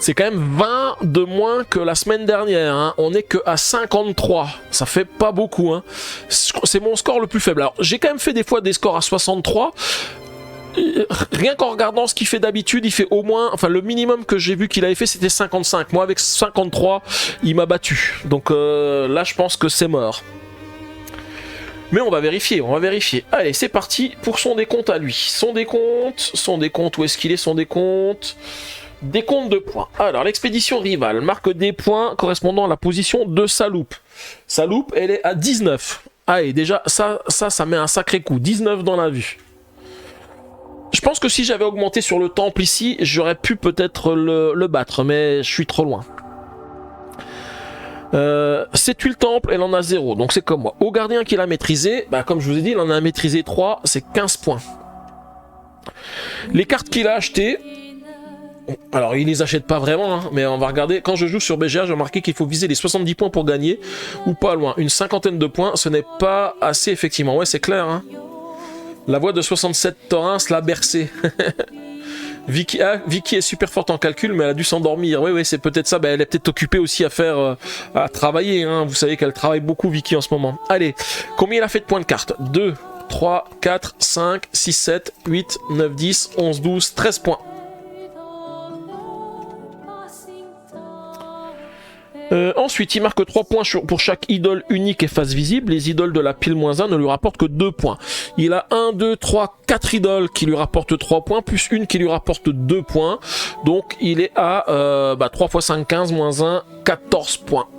[SPEAKER 1] C'est quand même 20 de moins que la semaine dernière. Hein. On est que à 53. Ça fait pas beaucoup. Hein. C'est mon score le plus faible. Alors, j'ai quand même fait des fois des scores à 63. Rien qu'en regardant ce qu'il fait d'habitude, il fait au moins, enfin le minimum que j'ai vu qu'il avait fait c'était 55. Moi avec 53, il m'a battu. Donc là je pense que c'est mort. Mais on va vérifier, Allez, c'est parti pour son décompte à lui. Son décompte, où est-ce qu'il est son décompte? Décompte de points. Alors l'expédition rivale marque des points correspondant à la position de sa loupe. Sa loupe, elle est à 19. Allez, déjà ça met un sacré coup. 19 dans la vue. Je pense que si j'avais augmenté sur le temple ici, j'aurais pu peut-être le battre, mais je suis trop loin. C'est tuile le temple, elle en a 0, donc c'est comme moi. Au gardien qui l'a maîtrisé, bah, comme je vous ai dit, il en a maîtrisé 3, c'est 15 points. Les cartes qu'il a achetées, alors il les achète pas vraiment, hein, mais on va regarder. Quand je joue sur BGA, j'ai remarqué qu'il faut viser les 70 points pour gagner, ou pas loin. Une cinquantaine de points, ce n'est pas assez effectivement. Ouais, c'est clair, hein. La voix de 67 Torrens l'a bercé. Vicky est super forte en calcul, mais elle a dû s'endormir. Oui, c'est peut-être ça. Ben, elle est peut-être occupée aussi à travailler. Hein. Vous savez qu'elle travaille beaucoup, Vicky, en ce moment. Allez, combien il a fait de points de carte? 2, 3, 4, 5, 6, 7, 8, 9, 10, 11, 12, 13 points. Ensuite, il marque 3 points pour chaque idole unique et face visible. Les idoles de la pile -1 ne lui rapportent que 2 points. Il a 1, 2, 3, 4 idoles qui lui rapportent 3 points, plus une qui lui rapporte 2 points. Donc, il est à 3 x 5, 15, -1, 14 points.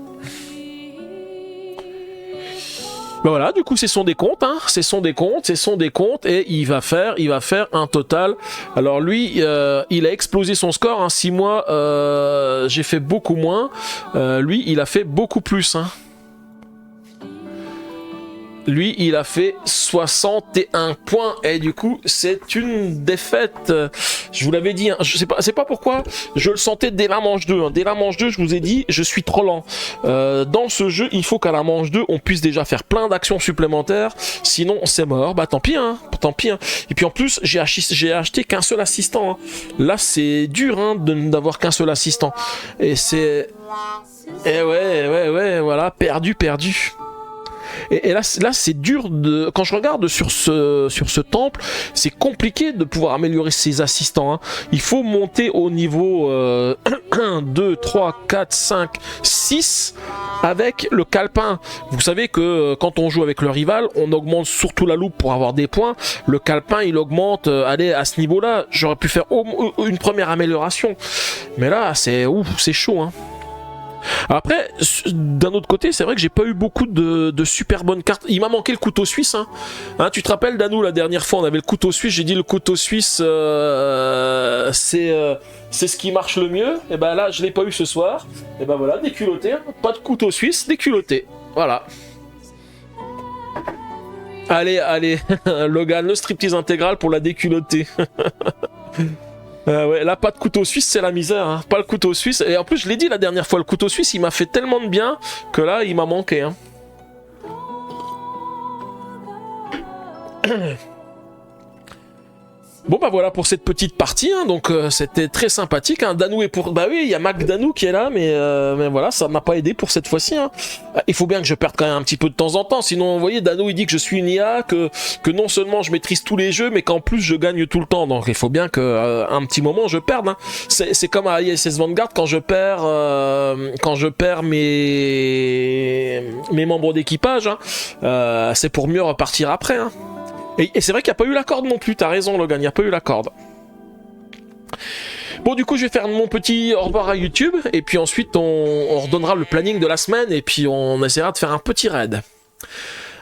[SPEAKER 1] Ben voilà, du coup c'est son décompte, hein. C'est son décompte, et il va faire un total. Alors lui, il a explosé son score, hein. 6 mois, j'ai fait beaucoup moins. Lui, il a fait beaucoup plus, hein. Lui, il a fait 61 points et du coup, c'est une défaite. Je vous l'avais dit, hein, je sais pas pourquoi, je le sentais dès la manche 2. Hein. Dès la manche 2, je vous ai dit, je suis trop lent. Dans ce jeu, il faut qu'à la manche 2, on puisse déjà faire plein d'actions supplémentaires. Sinon, c'est mort. Bah tant pis, hein. Tant pis. Hein. Et puis en plus, j'ai acheté qu'un seul assistant. Hein. Là, c'est dur hein, d'avoir qu'un seul assistant. Et c'est... Et ouais, voilà, perdu. Et là c'est dur de... Quand je regarde sur ce temple, c'est compliqué de pouvoir améliorer ses assistants. Hein. Il faut monter au niveau 1, 2, 3, 4, 5, 6 avec le calepin. Vous savez que quand on joue avec le rival, on augmente surtout la loupe pour avoir des points. Le calepin, il augmente. Allez, à ce niveau-là, j'aurais pu faire une première amélioration. Mais là, c'est chaud. Hein. Après, d'un autre côté, c'est vrai que j'ai pas eu beaucoup de super bonnes cartes. Il m'a manqué le couteau suisse. Hein. Hein, tu te rappelles, Danou, la dernière fois, on avait le couteau suisse. J'ai dit le couteau suisse, c'est ce qui marche le mieux. Et ben là, je l'ai pas eu ce soir. Et ben voilà, déculotté. Hein. Pas de couteau suisse, déculotté. Voilà. Allez, Logan, le striptease intégral pour la déculotter. Ouais, là, pas de couteau suisse, c'est la misère. Hein. Pas le couteau suisse. Et en plus, je l'ai dit la dernière fois, le couteau suisse, il m'a fait tellement de bien que là, il m'a manqué. Hein. Bon bah voilà pour cette petite partie, hein. Donc c'était très sympathique, hein. Danou est pour... Bah oui, il y a Mac Danou qui est là, mais voilà, ça m'a pas aidé pour cette fois-ci, hein. Il faut bien que je perde quand même un petit peu de temps en temps, sinon vous voyez, Danou il dit que je suis une IA, que non seulement je maîtrise tous les jeux, mais qu'en plus je gagne tout le temps, donc il faut bien que un petit moment je perde, hein. C'est comme à ISS Vanguard, quand je perds mes membres d'équipage, hein, c'est pour mieux repartir après, hein. Et c'est vrai qu'il n'y a pas eu la corde non plus, t'as raison Logan, il n'y a pas eu la corde. Bon du coup je vais faire mon petit au revoir à YouTube, et puis ensuite on redonnera le planning de la semaine, et puis on essaiera de faire un petit raid.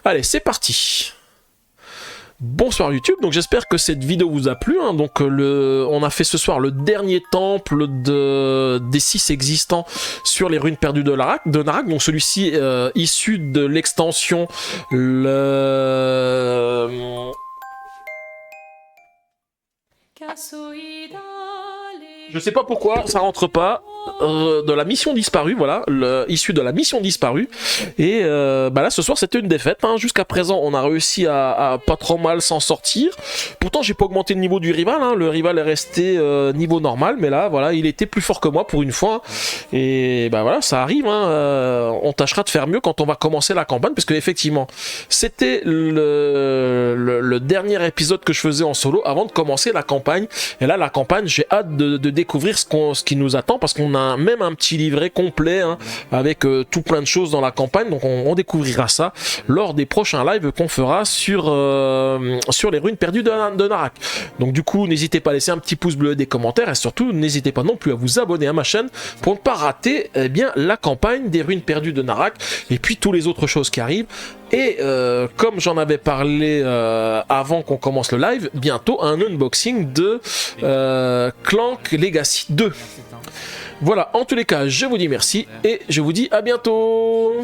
[SPEAKER 1] Allez, c'est parti. Bonsoir YouTube, donc j'espère que cette vidéo vous a plu, hein. Donc on a fait ce soir le dernier temple des 6 existants sur les ruines perdues de Narak, donc celui-ci issu de l'extension Je sais pas pourquoi ça rentre pas. De la mission disparue, voilà, issu de la mission disparue. Et bah là ce soir c'était une défaite, hein. Jusqu'à présent on a réussi à pas trop mal s'en sortir. Pourtant j'ai pas augmenté le niveau du rival, hein. Le rival est resté niveau normal, mais là voilà, il était plus fort que moi pour une fois. Et bah voilà, ça arrive, hein. On tâchera de faire mieux quand on va commencer la campagne, parce que effectivement c'était le dernier épisode que je faisais en solo avant de commencer la campagne. Et là la campagne, j'ai hâte de découvrir ce qui nous attend, parce qu'on a même un petit livret complet, hein, avec tout plein de choses dans la campagne, donc on découvrira ça lors des prochains lives qu'on fera sur les ruines perdues de Narak. Donc du coup n'hésitez pas à laisser un petit pouce bleu, des commentaires, et surtout n'hésitez pas non plus à vous abonner à ma chaîne pour ne pas rater la campagne des ruines perdues de Narak, et puis toutes les autres choses qui arrivent. Et comme j'en avais parlé avant qu'on commence le live, bientôt un unboxing de Clank Legacy 2. Voilà, en tous les cas, je vous dis merci et je vous dis à bientôt.